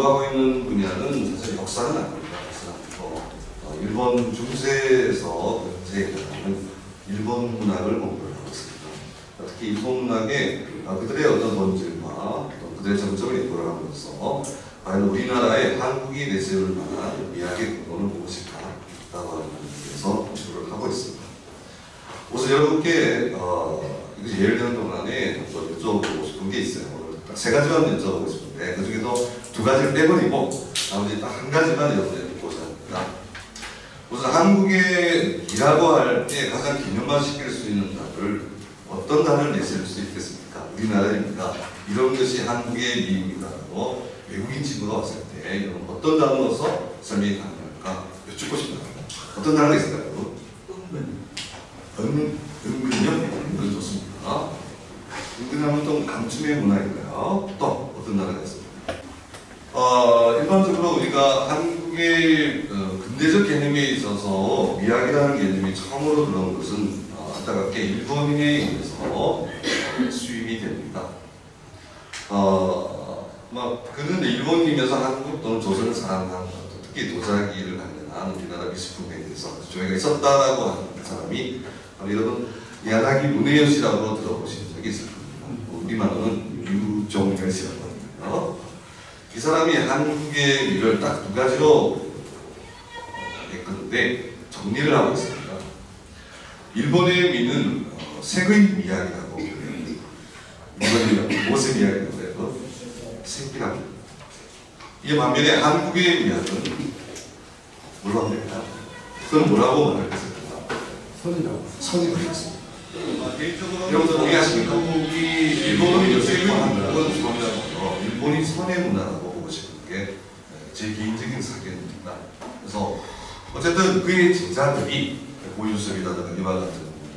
연구하고 있는 분야는 사실 역사는 아닙니다. 일본 중세에서 현재까지는 일본 문학을 공부를 하고 있습니다. 특히 일본 문학의 그들의 어떤 본질과 그들의 정점을 인도함으로써 과연 우리나라의 한국이 내세울 만한 이야기의 근거는 무엇일까라고 하는 데서 공부를 하고 있습니다. 우선 여러분께 예를 드는 동안에 여쭤보고 싶은 게 있어요. 딱 세 가지만 여쭤보고 싶은데 그 중에서 두 가지를 빼버리고 나머지 딱 한 가지만 여쭤보고자 합니다. 우선 한국의 이라고 할 때 가장 기념화시킬 수 있는 단어를 어떤 단어를 내세울 수 있겠습니까? 우리나라입니까? 이런 것이 한국의 미입니다라고 외국인 친구가 왔을 때 여러분 어떤 단어 넣어서 설명이 가능할까 여쭙고 싶습니다. 어떤 단어가 있을까요? 은근요? 은근 좋습니다. 은근하면 또 감춤의 문화인가요? 또 어떤 단어가 있습니까? 일반적으로 우리가 한국의 근대적 개념에 있어서 미학이라는 개념이 처음으로 들어온 것은 안타깝게 일본인에 의해서 수입이 됩니다. 그는 일본이면서 한국 또는 조선을 사랑한 특히 도자기를 관련한 우리나라 미술품에 대해서 조예가 있었다라고 하는 사람이 여러분 야나기 문혜연 씨라고 들어보신 적이 있을 겁니다. 우리말로는 유종열 씨라고 하거든요. 이 사람이 한국의 미를 딱 두 가지로 했는데 정리를 하고 있습니다. 일본의 미는 색의 미학이라고 일본이 무엇의 미학이라고 해요? 색이라고. 이 반면에 한국의 미학은 뭘로 합니까? 그건 뭐라고 말하겠습니까? 선이라고. 선이라고 했습니다. 여러분들 동의하십니까? 일본은 요새 한국은 일본이 선의 문화라고 보고 싶은 게 제 개인적인 사견입니다. 그래서 어쨌든 그의 제자들이 고유섭이라든가 이와 같은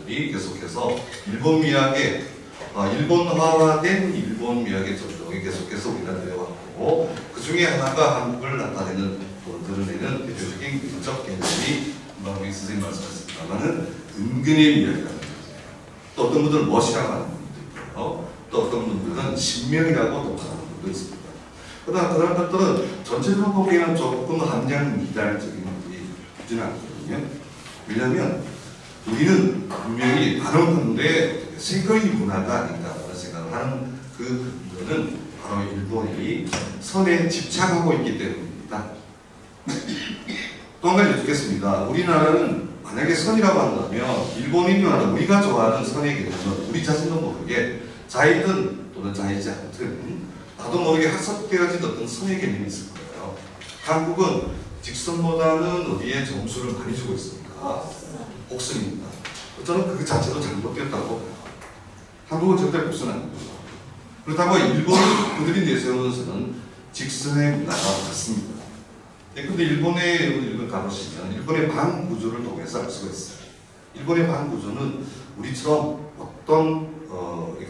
분들이 계속해서 일본 미학의 일본화된 일본 미학의 전통이 계속해서 우리나라에 내려왔고 그 중에 하나가 한국을 나타내는 드러내는 대표적인 미적 개념이 방금 선생님 말씀하셨습니다만은 은근의 미학이라는 거예요. 또 어떤 분들은 멋이라고 하는 분들도 있고요. 또 어떤 분들은 신명이라고 독하는 분도 있습니다. 그러나 그런 것들은 전체적으로 보기에는 조금 함량 미달적인 분들이 있지는 않거든요. 왜냐하면 우리는 분명히 다른 분들의 색의 문화가 아닌가라는 생각을 하는 그 근거는 바로 일본이 선에 집착하고 있기 때문입니다. 또 한 가지 여쭙겠습니다. 우리나라는 만약에 선이라고 한다면 일본인이나 우리가 좋아하는 선의 개념은 우리 자신도 모르게 자이든 또는 자이지 않든 나도 모르게 학습되어진 어떤 선의 개념이 있을 거예요. 한국은 직선보다는 어디에 점수를 많이 주고 있습니까? 곡선입니다. 저는 그 자체도 잘못되었다고 봐요. 한국은 절대 곡선 아닙니다. 그렇다고 일본 그들이 내세우는 선은 직선의 문화가 같습니다. 근데 일본을 가보시면 일본의 방 구조를 통해서 알 수가 있어요. 일본의 방 구조는 우리처럼 어떤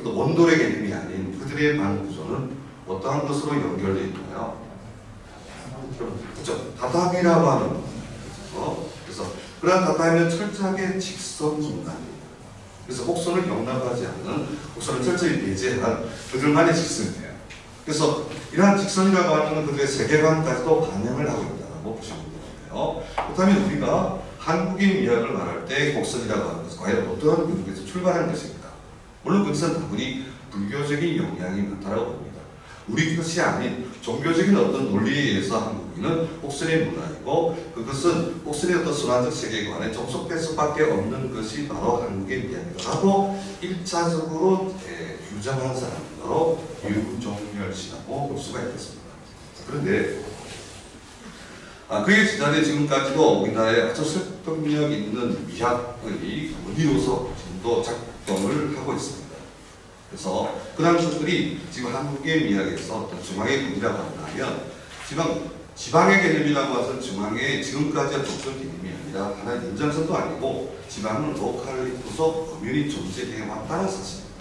원돌의 개념이 아닌 그들의 방 구조는 어떠한 것으로 연결되어 있나요? 그렇죠. 다담이라고 하는 거죠. 그래서 그런 다담이는 철저하게 직선문화입니다. 그래서 곡선을 용납하지 않는 곡선을 철저히 배제한 그들만의 직선이에요. 그래서 이러한 직선이라고 하는 그들의 세계관까지도 반영을 하고 있다고 보시면 되는데요. 그렇다면 우리가 한국인 미학을 말할 때 곡선이라고 하는 것은 과연 어떠한 근거에서 출발한 것입니다. 물론 그것은 다분히 불교적인 영향이 많다고 봅니다. 우리 것이 아닌 종교적인 어떤 논리에 의해서 한국인은 곡선의 문화이고 그것은 곡선의 어떤 순환적 세계관에 종속될 수밖에 없는 것이 바로 한국의 미학이라고 1차적으로 규정한 사람이 바로 유종열 씨라고 볼 수가 있겠습니다. 그런데 그의 지난해 지금까지도 우리나라에 아주 설득력 있는 미학의 원리로서 지금도 작동을 하고 있습니다. 그래서 그런 것들이 지금 한국의 미학에서 어떤 중앙의 개념이라고 한다면 지방의 개념이라고 해서 중앙의 지금까지 어떤 개념이 아니라 하나의 연장선도 아니고 지방은 로컬리티로서 엄연히 존재해 왔다는 사실입니다.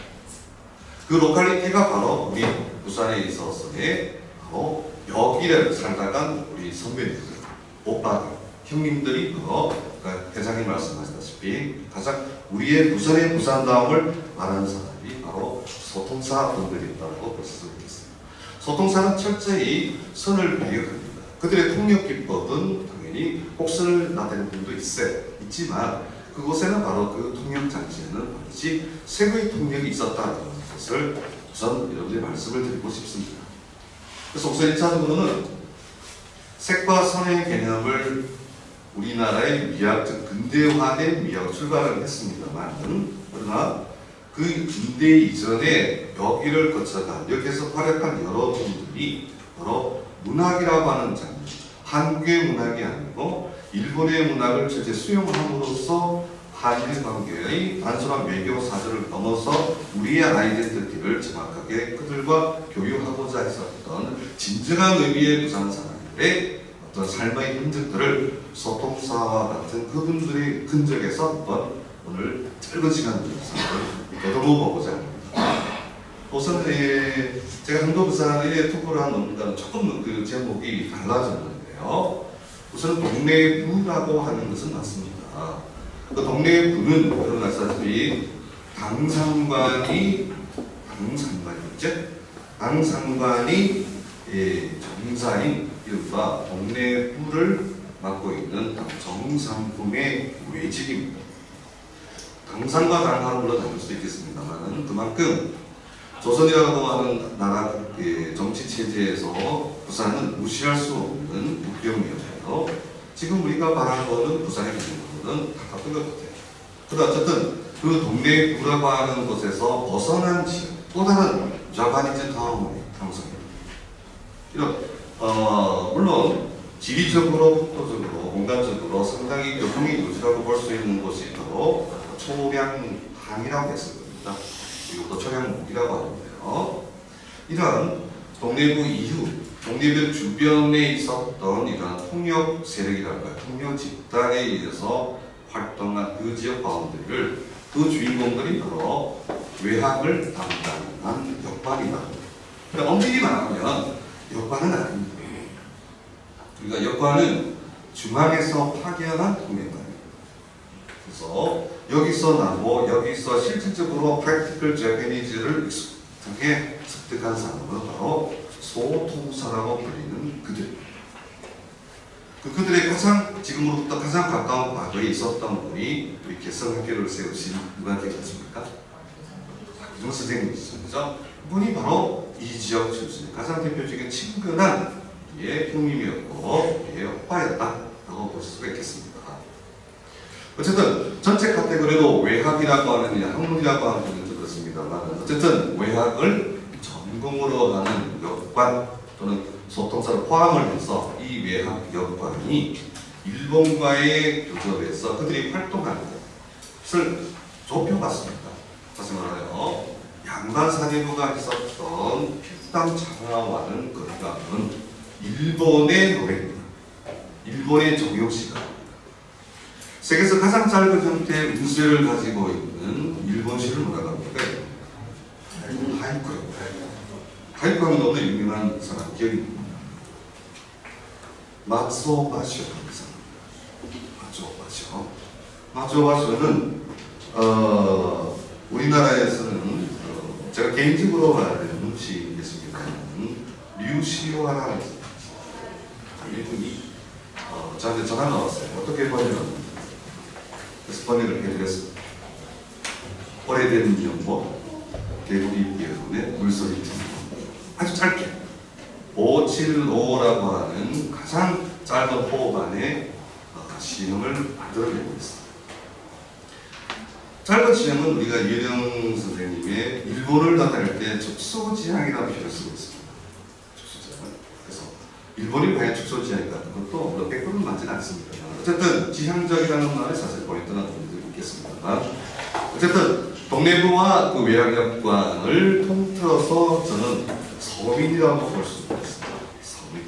그 로컬리티가 바로 우리 부산에 있어서의 바로 여기를 살다간 우리 선배님들, 오빠들, 형님들이 회장님 말씀하셨다시피 가장 우리의 부산의 부산다움을 말하는 사람이 바로 소통사 분들이었다고 볼 수 있겠습니다. 소통사는 철저히 선을 배격합니다. 그들의 통역 기법은 당연히 곡선을 나타내는 부분도 있지만 그곳에는 바로 그 통역 장치에는 반드시 색의 통역이 있었다는 것을 우선 여러분들이 말씀을 드리고 싶습니다. 그래서 우선 1차적으로는 색과 선의 개념을 우리나라의 미학, 즉 근대화된 미학으로 출발을 했습니다만, 그러나 그 근대 이전에 여기를 거쳐간 여기에서 활약한 여러 분들이 바로 문학이라고 하는 장르, 한국의 문학이 아니고 일본의 문학을 실제 수용함으로써 한일 관계의 단순한 외교 사조를 넘어서 우리의 아이덴티티를 정확하게 그들과 교류하고자 했었던 진정한 의미의 부산 사람들의 어떤 삶의 흔적들을 소통사와 같은 그분들의 흔적에서 한번 오늘 짧은 시간 내에서 더듬어 보고자 합니다. 우선 제가 한국부산에 투표를 한 논문과는 조금 그 제목이 달라졌는데요. 우선 동래부라고 하는 것은 맞습니다. 그 동래부는 여러분 아시다시피 당상관이 정사인 이른바 동래부를 맡고 있는 정상품의 외직입니다. 당상과 당하는 물론 다를 수도 있겠습니다만 그만큼 조선이라고 하는 나라 정치 체제에서 부산은 무시할 수 없는 국경이었어요. 지금 우리가 말하는 거는 부산의 기준으로는 다 같은 것 같아요. 그런데 어쨌든 그 동래부라고 하는 곳에서 벗어난 지역, 또 다른 자파니즈 타운의 형성입니다. 이런 물론 지리적으로, 국토적으로, 공간적으로 상당히 교통이 요지라고 볼 수 있는 곳이 바로 초량항이라고 했을 겁니다. 이것도 초량목이라고 하는데요. 이런 동래부 이후 동래부 주변에 있었던 이런 통역 세력이랄까요, 통역 집단에 의해서 활동한 그 지역 바운더리를 그 주인공들이 바로 외학을 담당한 역관이다. 그러니까 엄밀히 말하면 역관은 아닙니다. 그러니까 역관은 중앙에서 파견한 통역관입니다. 그래서 여기서 나고 여기서 실질적으로 프랙티컬 재패니즈를 익숙하게 습득한 사람은 바로 소통사라고 불리는 그들. 그들의 지금으로부터 가장 가까운 과거에 있었던 분이 우리 개성학교를 세우신 누가 계셨습니까? 박희종 선생님이시죠. 그죠? 그분이 바로 이 지역 출신의 가장 대표적인 친근한 형님이었고 오빠였다라고 볼 수가 있겠습니다. 어쨌든 전체 카테고리로 외학이라고 하는 학문이라고 하는 분은 그렇습니다만 어쨌든 외학을 전공으로 하는 역관 또는 소통사를 포함을 해서 이 외학 역관이 일본과의 교접에서 그들이 활동하는 것을 좁혀봤습니다. 다시 말하여 양반 사대부가 있었던 필당 장화와는 거리감은 일본의 노래입니다. 일본의 정육시가 세계에서 가장 짧은 형태의 문수를 가지고 있는 일본 시를 뭐라고 합니까? 하이쿠. 하이쿠 하면 너무 유명한 사람 기억입니다. 마츠오 바시오 마츠오 바시오는 우리나라에서는 제가 개인적으로 아는 시인이겠습니다만 류시오라는 이분이 저한테 전화가 왔어요. 어떻게 번역하는지. 그래서 번역을 해드렸습니다. 오래된 연못, 개구리 때문에 물소리 틈. 아주 짧게 575라고 하는 가장 짧은 호흡 안에 시형을 만들어내고 있습니다. 짧은 시형은 우리가 이혜령 선생님의 일본을 나타낼 때 축소지향이라는 표현을 쓰고 있습니다. 축소지향. 그래서 일본이 과연 축소지향인가 하는 것도 100%는 맞지는 않습니다. 어쨌든 지향적이라는 말에 사실 포인트는 있겠습니다만 어쨌든 동래부와 그 외학역관을 통틀어서 저는 서민이라고 볼 수 있습니다. 서민.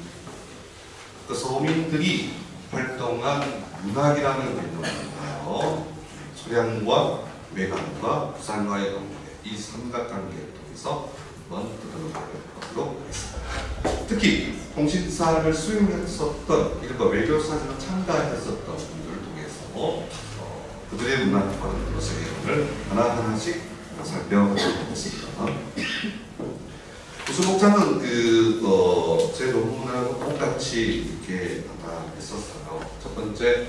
그 서민들이 활동한 문학이라는 개념인데요. 소량과 외관과 부산과의 관계, 이 삼각관계를 통해서 한번 들어보도록 하겠습니다. 특히 통신사를 수용했었던 이른바 외교사진을 참가했었던 분들을 통해서 그들의 문화관으로 세계관을 하나하나씩 살펴보겠습니다. 우선 목차는 제 논문하고 똑같이 이렇게 나타냈었어요. 첫 번째,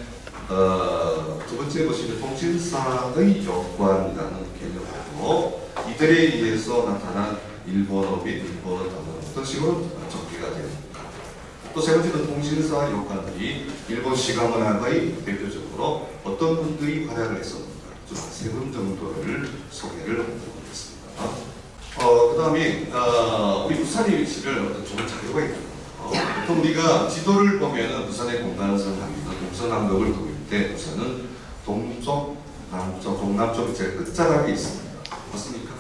두 번째 보시면 통신사의 여관이라는 개념으로 이들에 의해서 나타난 일본어 및 일본어 단어 어떤 식으로 전개가 되는가. 또 세 번째는 통신사 여관이 일본 시가문화의 대표적으로 어떤 분들이 활약을 했었는가. 세 분 정도를 소개를 하도록 하겠습니다. 그 다음에 우리 부산의 위치를 어떤 좋은 자료가 있다. 보통 우리가 지도를 보면은 부산의 공간선 합니다. 동서남북을 보일 때 부산은 동쪽, 남쪽, 동남쪽이 제일 끝자락에 있습니다. 맞습니까?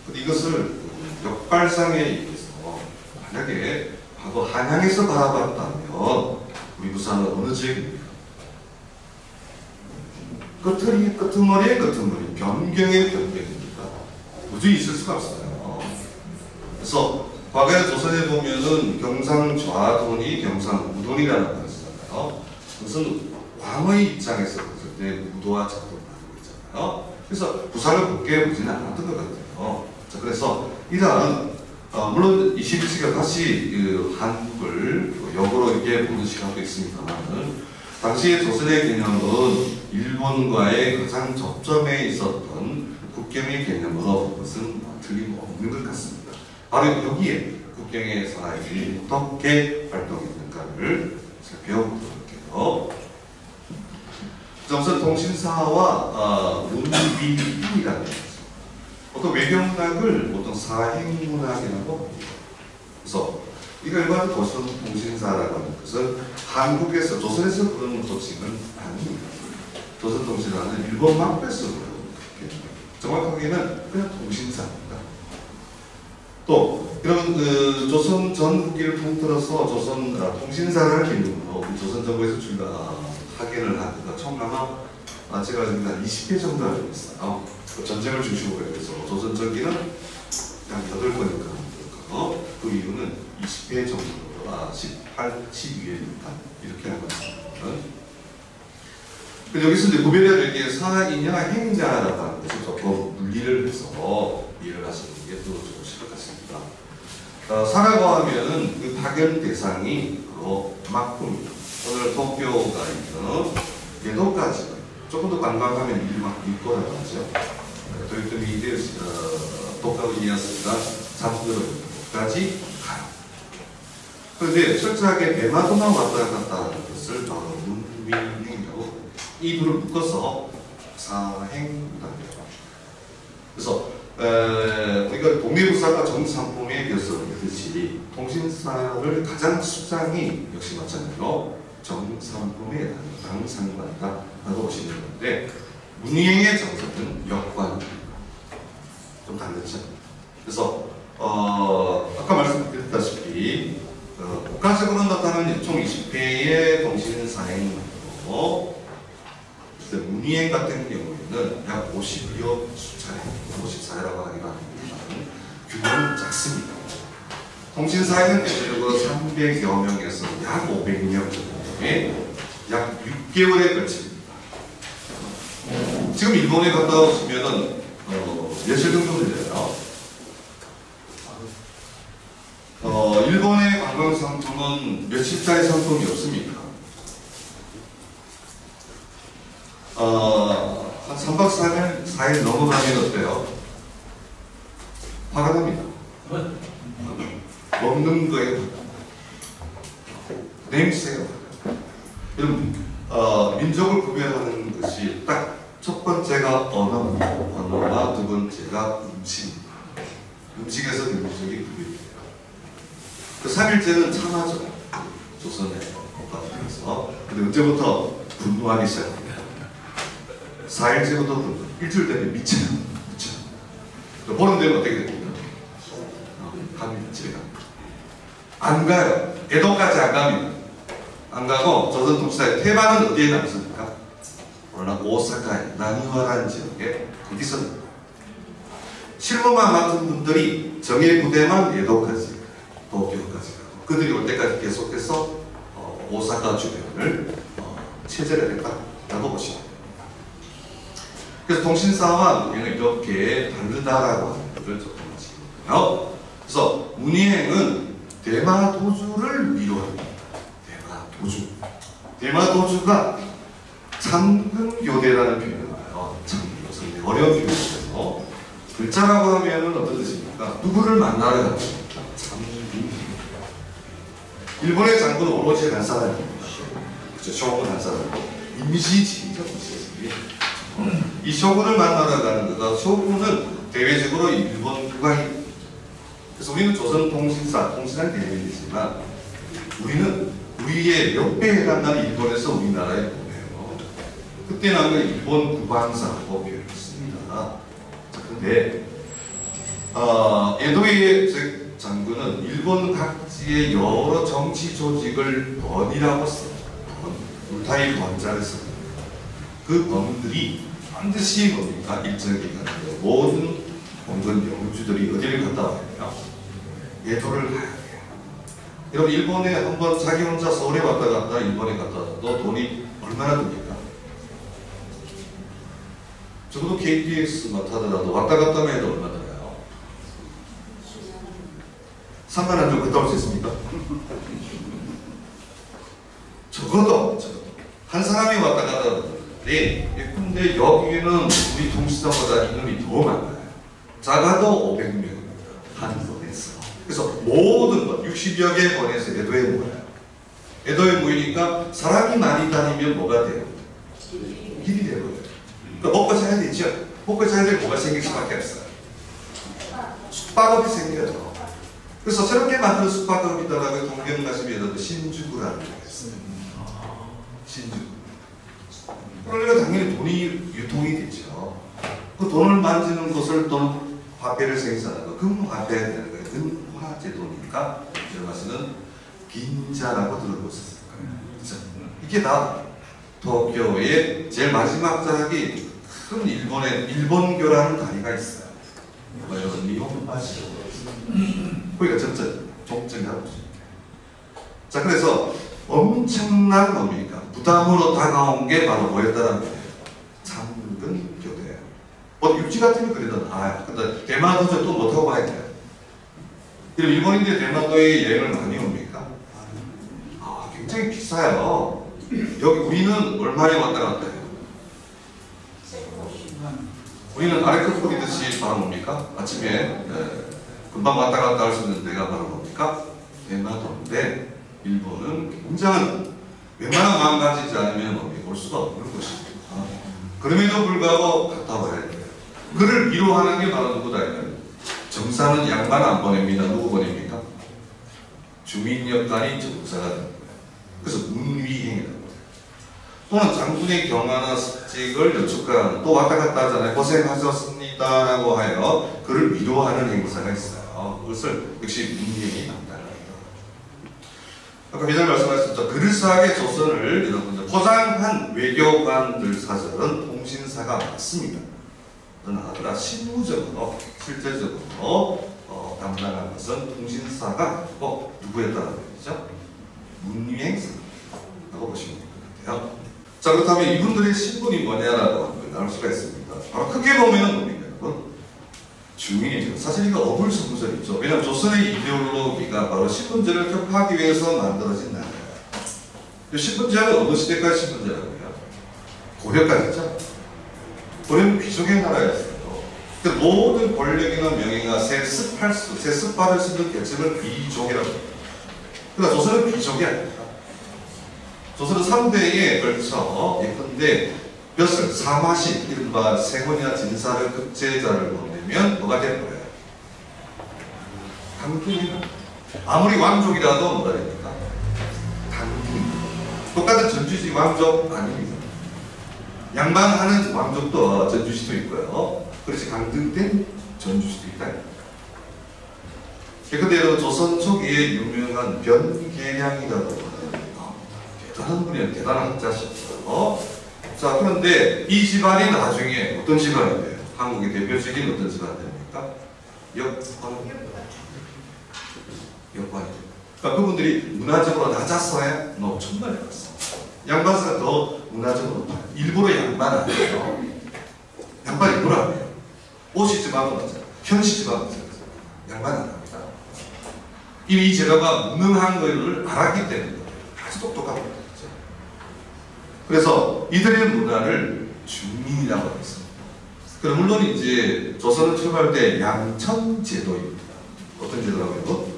근데 이것을 역발상에 의해서 만약에 바로 한양에서 바라봤다면 우리 부산은 어느 지역입니까? 끄트머리의 끄트머리, 변경의 변경입니다. 도저히 있을 수가 없어요. 그래서 과거에 조선에 보면은 경상좌돈이 경상우돈이라는 걸 쓰잖아요. 그것은 왕의 입장에서 봤을 때 우도와 좌도를 가지고 있잖아요. 그래서 부산을 곱게 보지는 않았던 것 같아요. 자, 그래서 이러한 물론 21세기가 다시 한국을 역으로 이렇게 보는 시각도 있습니다만 당시의 조선의 개념은 일본과의 가장 접점에 있었던 국경의 개념으로 그것은 틀림없는 것 같습니다. 바로 여기에 국경의 사회이 어떻게 활동했는가를 살펴보도록 할게요. 우선 통신사와 문비문이라는 것입니다. 보통 외경문학을 보통 사행문학이라고 합니다. 그래서 이거 일반 조선 통신사라고 하는 것은 한국에서 조선에서 부르는 호칭은 아닙니다. 조선 통신사는 일본 막배에서 부르는 정확하게는 그냥 통신사입니다. 또 이런 조선 전국기를 통틀어서 조선 통신사라는 개념으로 조선 정부에서 하견을 한 총 아마 제가 알기로는 한 20회 정도 알고 있어요. 전쟁을 중심으로 해서 조선 전기는 한 8건인가 그 이유는 20회 정도 18, 12회입니다. 이렇게 알고 있습니다. 여기서 이제 구별해야 될 게 사인이냐 행자라고 하는 것을 조금 분리를 해서 이해를 하시는 게 더 좋으실 것 같습니다. 사라고 하면은 그 파견 대상이 바로 막부입니다. 오늘 도쿄가 있는 예도까지 조금 더 관광하면 일거라고 하죠. 도요토미 도쿄 이에야스가 잠들어까지 가요. 그런데 철저하게 배마도만 왔다 갔다 하는 것을 바로 문민행이라고 이 둘을 묶어서 사행문학이라고 합니다. 그래서 우리가 동네부사가 정상품에 비었듯이 통신사를 가장 수장이 역시 마찬가지로 정상품의 당상관이다 라고 보시면 되는데 문희행의 정석은 역관입니다. 좀 다르죠. 그래서 아까 말씀드렸다시피 국가적으로 나타나는 총 20회의 통신사행문학이고 문희행 같은 경우에는 약 50여 수차례, 54회라고 하기도 합니다만 규모는 작습니다. 통신사에는 대체적으로 300여 명에서 약 500명 정도의 약 6개월에 걸칩니다. 지금 일본에 갔다 오시면은 며칠 정도 걸려요. 일본의 관광 상품은 며칠짜리 상품이 없습니까? 한 3박 4일 넘어가면 어때요? 화가 납니다. 먹는 거에 냄새가 여러분 민족을 구별하는 것이 딱 첫 번째가 언어와 두 번째가 음식에서 민족이 구별돼요. 그 3일째는 참하죠. 조선의 국가에서. 근데 언제부터 분노하기 시작합니다. 4일째부터 분노. 일주일 되면 미쳐요. 보는 데는 어떻게 됩니까? 갑니다. 집에 갑니다. 안 가요. 에도까지 안 갑니다. 안 가고 조선 통치사의 태반은 어디에 남습니까? 오사카에 나니와라는 지역에 거기서 실무만 맡은 분들이 정예 부대만 에도까지 도쿄까지 가고 그들이 올 때까지 계속해서 오사카 주변을 체제를 했다라고 보시면 됩니다. 그래서 통신사와 문행은 이렇게 다르다라고 하는 것을 조금 아시고요. 그래서 문희행은 대마도주를 위로합니다. 대마도주가 참근교대라는 표현을 봐요. 참근교대. 어려운 표현이죠. 글자라고 하면은 어떤 뜻입니까? 누구를 만나러 가는 참근. 일본의 장군은 오로지 한 사람입니다. 그렇죠. 쇼군 한 사람. 임시직이죠. 이 쇼군을 만나러 가는 거다. 쇼군은 대외적으로 일본 국왕이. 그래서 우리는 통신사는 대외이지만 우리는 우리의 몇 배에 해당하는 일본에서 우리나라에 보내요. 그때는 아마 일본 국왕사라고 표현했습니다. 그런데 에도의 장군은 일본 각지의 여러 정치 조직을 번이라고 씁니다. 울타리 번자를 씁니다. 그 번들이 반드시 뭡니까? 일정 기간 모든 원근 영주들이 어디를 갔다 와야 돼요? 에도를 가야 돼요. 여러분 일본에 한번 자기 혼자 서울에 왔다 갔다 일본에 갔다 와도 돈이 얼마나 듭니까? 적어도 KTX만 타더라도 왔다 갔다 해도 얼마 들어요? 3만 원 정도 갔다 올 수 있습니까? 적어도 한 사람이 왔다 갔다 하는데 근데 여기는 우리 통신사보다 인원이 더 많아요. 작아도 500명입니다. 한 번에서. 그래서 모든 것 60여 개 번에서 에도에 모여요. 에도에 모이니까 사람이 많이 다니면 뭐가 돼요? 길이 되고요. 그러니까 먹고 사야 되죠. 먹고 사야 될 뭐가 생길 수밖에 없어요. 숙박업이 생겨요. 그래서 새롭게 만든 숙박업이다라고 동경 가시면 신주구라는 게 있어요. 신주구. 그러니까 당연히 돈이 유통이 되죠. 그 돈을 만지는 것을 또는 화폐를 생산하고 금화폐가 되는 거예요. 금화제도니까 들어가서는 긴자라고 들어보셨을 거예요. 그렇죠? 이게 다 도쿄의 제일 마지막 작이 큰 일본교라는 다리가 있어요. 여러분 미혼파시로 거기가 종점이 하고 있습니다. 자, 그래서 엄청난 뭡니까? 부담으로 다가온 게 바로 뭐였다는 거예요? 참근교대예요. 육지 같으면 그래도 나아요. 근데 대마도죠. 또 못하고 가야 돼요. 일본인들이 대마도에 여행을 많이 옵니까? 굉장히 비싸요. 여기 우리는 얼마에 왔다 갔다 해요? 우리는 아래급 뿌리듯이 바로 뭡니까? 아침에 금방 왔다 갔다 할 수 있는 데가 바로 뭡니까? 대마도인데 일본은 굉장한 웬만한 마음 가지지 않으면 올 수가 없는 것입니다. 그럼에도 불구하고 갔다 와야 돼요. 그를 위로하는 게 바로 누구다? 정사는 양반 안 보냅니다. 누구 보냅니까? 주민역관이 정사가 됩니다. 그래서 문위행이라고 해요. 또는 장군의 경화나 숙직을 여축하는, 또 왔다 갔다 하잖아요. 고생하셨습니다 라고 하여 그를 위로하는 행사가 있어요. 그것을 역시 문위행이 남다릅니다. 아까 미달 말씀하셨죠. 그르스하게 조선을 여러분들 포장한 외교관들 사절은 통신사가 맞습니다. 그러나 실무적으로 실제적으로 담당한 것은 통신사가 아니고 누구였다는 얘기죠? 문위행사라고 보시면 될 것 같아요. 자, 그렇다면 이분들의 신분이 뭐냐라고 하는 걸 나올 수가 있습니다. 바로 크게 보면 뭡니까? 중인이죠. 사실 이거 어불성설이죠. 왜냐하면 조선의 이데올로기가 바로 신분제를 격파하기 위해서 만들어진 나라예요. 신분제는 어느 시대까지 신분제라고 해요? 고려까지죠. 고려는 귀족의 나라였어요. 모든 권력이나 명예가 세습발을 쓰는 계층을 귀족이라고 해요. 그러니까 조선은 귀족이 아닙니다. 조선은 3대에 걸쳐 예컨대 벼슬, 사마시, 이른바 생원이나 진사를 급제자를 보내면 뭐가 되는 거예요? 강균이다. 아무리 왕족이라도 뭐가 됩니까? 강균. 똑같은 전주시 왕족 아닙니다. 양반하는 왕족도 전주시도 있고요. 그렇지 강등된 전주시도 있다. 그대로 조선 초기에 유명한 변계량이라고 하는 대단한 분이에요. 대단한 학자시죠. 자, 그런데 이 집안이 나중에 어떤 집안이 돼요? 한국의 대표적인 어떤 집안이 됩니까? 역관이 돼요. 그러니까 그분들이 문화적으로 낮았어요? 정말 낮았어요. 양반사가 더 문화적으로 높아요. 일부러 양반 안 해요. 양반 일부러 안 해요. 오시 집안도 맞아요. 현시 집안도 맞아요. 양반 안 합니다. 이미 이 제도가 무능한 것을 알았기 때문에 아주 똑똑한 거죠. 그래서 이들의 문화를 중민이라고 했습니다. 그럼 물론 이제 조선을 출발할 때 양천제도입니다. 어떤 제도라고요?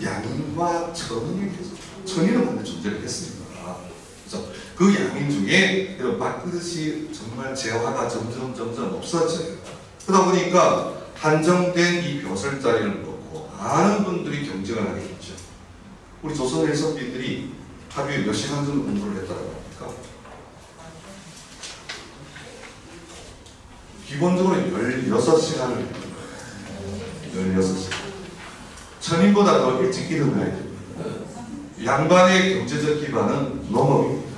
양인과 천인이 계속 천인은 반대 존재를 했습니다. 그래서 그 양인 중에 받듯이 정말 재화가 점점 없어져요. 그러다 보니까 한정된 이 벼슬자리를 놓고 많은 분들이 경쟁을 하게 됐죠. 우리 조선 해석비들이 하루에 몇 시간 정도 공부를 했다고 합니까? 기본적으로 16시간을 16시간. 천인보다 더 일찍 일어나야 됩니다. 양반의 경제적 기반은 농업입니다.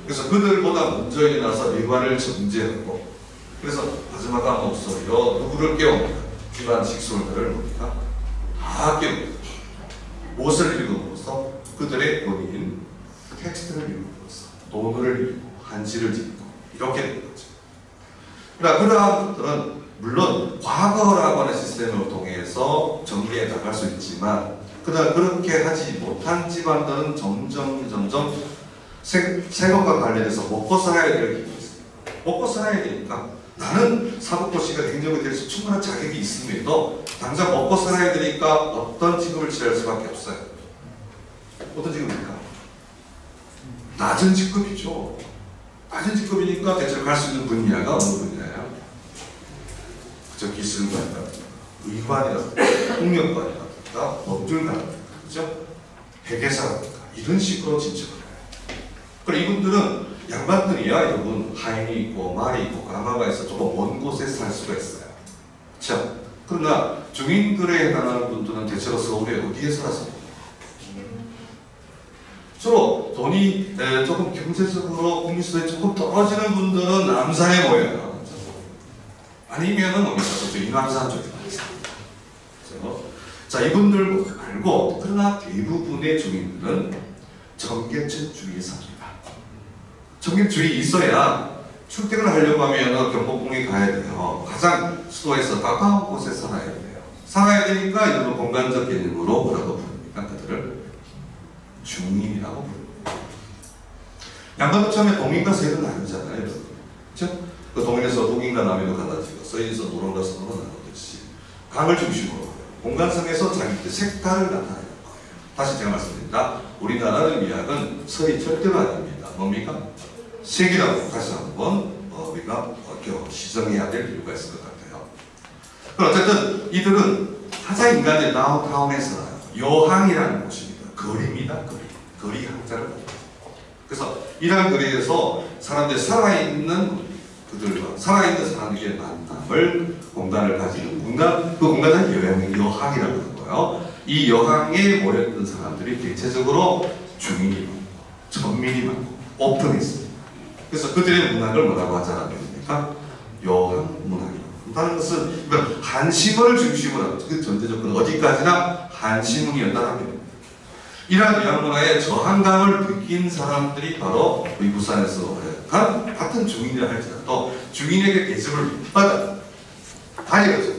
그래서 그들보다 먼저 일어나서 일과를 정제하고, 그래서 마지막 목소리로 누구를 깨웁니까? 집안 식솔들을 뭡니까? 다 깨웁니다. 무엇을 읽음으로써? 그들의 본인 텍스트를 읽음으로써 논어를 읽고 한시를 짓고 이렇게 된 거죠. 그러나 그러한 것들은 물론 과거라고 하는 시스템을 통해서 전개해 나갈 수 있지만, 그러나 그렇게 하지 못한 집안들은 점점 생업과 관련해서 먹고 살아야 될 길이 있습니다. 먹고 살아야 되니까 나는 사법고시가 행정에 대해서 충분한 자격이 있음에도 당장 먹고 살아야 되니까 어떤 직업을 취할 수밖에 없어요. 어떤 직업입니까? 낮은 직급이죠. 낮은 직급이니까 대체로 갈 수 있는 분야가 어느 분야예요? 그죠? 기술관이라든가, 의관이라든가, 폭력관이라든가, 법률가라든가, 그죠? 회계사라든가, 이런 식으로 진출을 해요. 그리고 이분들은 양반들이야, 여러분, 하인이 있고, 말이 있고, 가마가 있어 조금 먼 곳에 살 수가 있어요. 그렇죠? 그러나 중인들에 해당하는 분들은 대체로 서울에 어디에 살았습니까? 주로 돈이 조금 경제적으로 국민수준이 조금 떨어지는 분들은 남산에 모여요. 아니면은 뭡니까? 인왕산 쪽에 있어요. 자, 이분들 말고, 그러나 대부분의 주민들은 정계층 주위에 삽니다. 정계층 주위에 있어야 출퇴근을 하려고 하면 경복궁에 가야 돼요. 가장 수도에서 가까운 곳에 살아야 돼요. 살아야 되니까 이런 공간적 개념으로 뭐라고 부릅니까? 그들을 중인이라고 부릅니다. 양반도 처음에 동인과 세를 나누잖아요. 그렇죠? 그 동인에서 동인과 남인으로 갈라지고 서인에서 노론과 서로 나누듯이 강을 중심으로 공간성에서 자기들 색깔을 나타내는 거예요. 다시 제가 말씀드립니다. 우리나라의 미학은 서인 절대로 아닙니다. 뭡니까? 색이라고 다시 한번 우리가 시정해야 될 이유가 있을 것 같아요. 그럼 어쨌든 이들은 타자 인간의 다운타운에 살아요. 여항이라는 곳입니다. 거리입니다. 거리 한자를 가지고. 그래서 이러한 거리에서 사람들이 살아있는 그들과 살아있는 사람들의 만남을 공간을 가지는 공간, 그 공간은 여항이라고 하는 거예요. 이 여항에 모였던 사람들이 대체적으로 중인이 많고 천민이 많고 오픈했습니다. 그래서 그들의 문학을 뭐라고 하자랍니까? 여항 문학이라고. 다른 것은 한시문을 중심으로 하고 그 전제 조건은 어디까지나 한시문이었다는 겁니다. 이러한 여항 문화의 저항감을 느낀 사람들이 바로 우리 부산에서 같은 중인이라 할지라도 중인에게 대접을 못 받아요. 아니죠.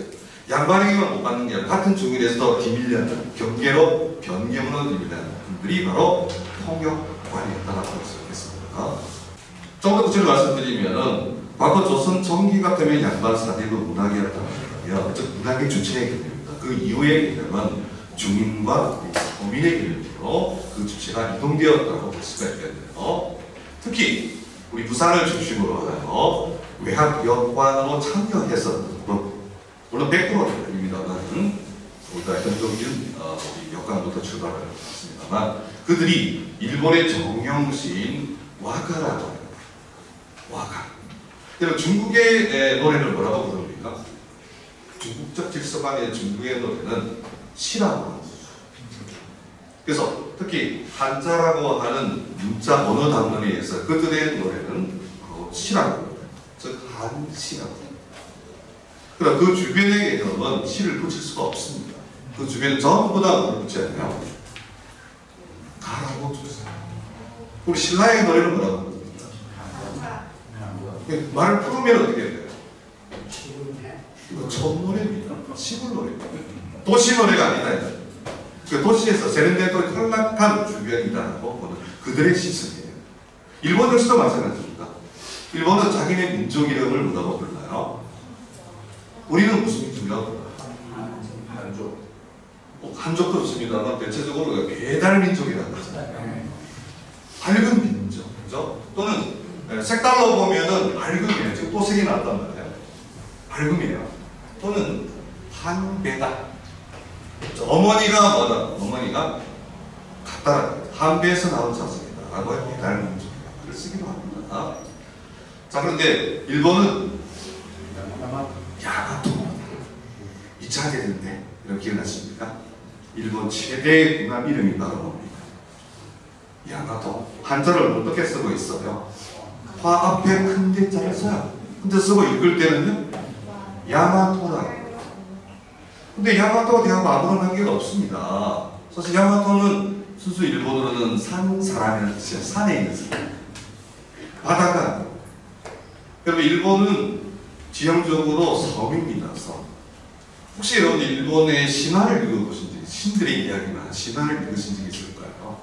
양반에게만 못 받는 게 아니라 같은 중인에서도 비밀리는 경계로 변경으로 비밀리는 분들이 바로 통역관이었다고 볼 수 있겠습니다. 조금 더 구체적으로 말씀드리면은 과거 조선 전기 같으면 양반 사대부 문학이었다는 거예요. 즉 문학의 주체의 개념입니다. 그 이후의 개념은 중인과 도민의 개념으로 그 주체가 이동되었다고 볼 수가 있겠네요. 특히 우리 부산을 중심으로 하여 외학 역관으로 참여해서 물론 100%는 아닙니다만 우리가 현존적인 우리 역관부터 출발을 했습니다만 그들이 일본의 정형시인 와카라고 해요. 와카. 그리고 중국의 노래를 뭐라고 부릅니까? 중국적 질서관의 중국의 노래는 시라고 합니다. 그래서 특히 한자라고 하는 문자 언어 단문에 의해서 그들의 노래는 시라고 합니다. 즉 한시라고 합니다. 그러나 그 주변의 개념은 시를 붙일 수가 없습니다. 그 주변은 전부 다 뭐를 붙여야 가라고 주세요. 우리 신라의 노래는 뭐라고 합니까? 말을 풀으면 어떻게 돼요? 이거 첫 노래입니다. 시골 노래입니다. 또 도시 노래가 아니다. 그 도시에서 세련되고 탈락한 주변이다라고 보는 그들의 시선이에요. 일본 역시도 마찬가지입니다. 일본은 자기네 민족 이름을 뭐라고 불러요? 우리는 무슨 민족이라고 불러요? 한족. 한족도 좋습니다만 대체적으로 배달 민족이라고 하잖아요. 밝은 민족, 그죠? 또는 색깔로 보면은 밝음이에요. 지금 또 색이 나왔단 말이에요. 밝음이에요. 또는 한배다. 어머니가 뭐다? 어머니가 같다. 한배에서 나온 자식이다. 라고 해서 배달 민족이라고 쓰기도 합니다. 자, 그런데 일본은 야마토. 2차 대전 때 이런 기억나십니까? 일본 최대 군함 이름이 바로 뭡니까? 야마토. 한자를 어떻게 쓰고 있어요? 화 앞에 큰 대자를 써요. 근데 쓰고 읽을 때는요? 야마토라고. 근데 야마토가 대하고 아무런 관계가 없습니다. 사실 야마토는 순수 일본어로는 산 사람이라는 뜻이에요. 산에 있는 사람. 바다가. 여러분 일본은 지형적으로 섬입니다. 섬. 혹시 여러분 일본의 신화를 읽어보신지, 신들의 이야기나 신화를 읽으신 적이 있을까요?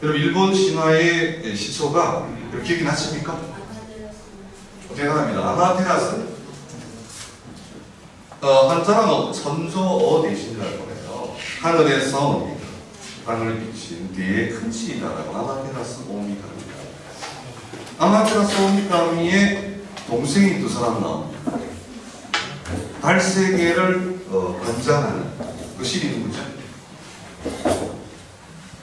여러분 일본 신화의 시초가 기억이 나십니까? 대단합니다. 아마테라스. 한자는 천조어 대신이라고 해요. 하늘에서 땅을 비친 뒤에 큰 신이다라고 아마테라스 오미카미다. 아마테라스 오미카미의 동생이 두 사람 나옵니다. 달세계를 관장하는 그 신이 누구죠?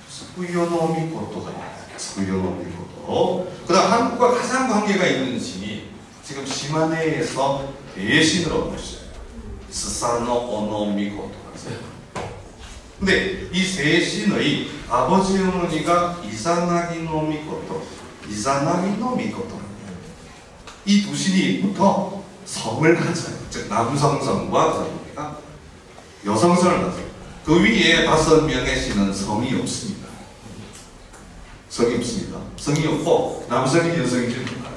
스쿠요노미코토가 있어요. 스쿠요노미코토. 그 다음 한국과 가장 관계가 있는 신이 지금 시마네에서 대신으로 모셔요. 스사노 오노미코토가 있어요. 근데 이 세 신의 아버지 어머니가 이사나기노미코토, 이사나기노미코토. 이 두 신이부터 성을 가져요. 즉 남성성과 여성성을 가져요. 그 위에 5명의 신은 성이 없습니다. 성이 없습니다. 성이 없고 남성이 여성이 됩니다.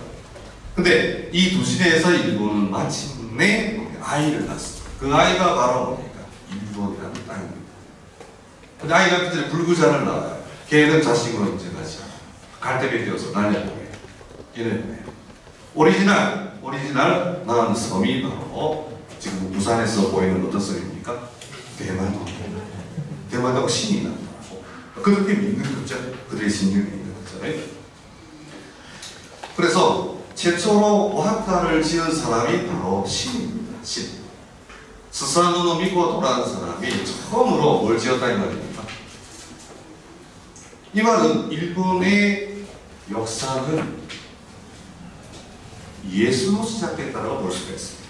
근데 이 두 신에서 일본은 마침내 아이를 낳습니다. 그 아이가 바로 뭡니까? 일본이라는 땅입니다. 근데 아이가 그때 불구자를 낳아요. 걔는 자식으로 인정하지 않아요. 갈대비 되어서 날려보게. 얘는 오리지널 낳은 섬이 바로 지금 부산에서 보이는 어떤 섬입니까? 대만도. 대만하고 신이 나타나고 그렇게 믿는 거죠. 그들의 신을 믿는 거죠. 그래서 최초로 오하카를 지은 사람이 바로 신입니다. 신. 스사노노 미코토라는 사람이 처음으로 뭘 지었다 이 말입니다. 이 말은 일본의 역사는 예수로 시작됐다고 볼 수가 있습니다.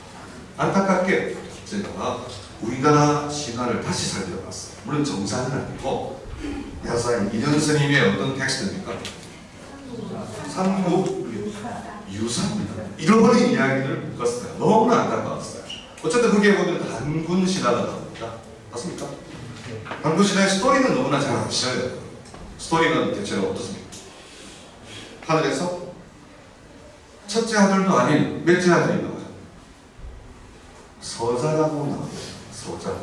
안타깝게 제가 우리나라 신화를 다시 살펴봤어요. 물론 정사는 아니고 야사인 이현 스님의 어떤 텍스트입니까? 삼국 유사입니다. 잃어버린 이야기를 묶었어요. 너무나 안타까웠어요. 어쨌든 그게 보면 단군 신화가 나옵니다. 맞습니까? 단군 신화의 스토리는 너무나 잘 아셔야 돼요. 스토리는 대체로 어떻습니까? 하늘에서 첫째 아들도 아닌 몇째 아들이 나와요. 서자라고 나와요. 서자.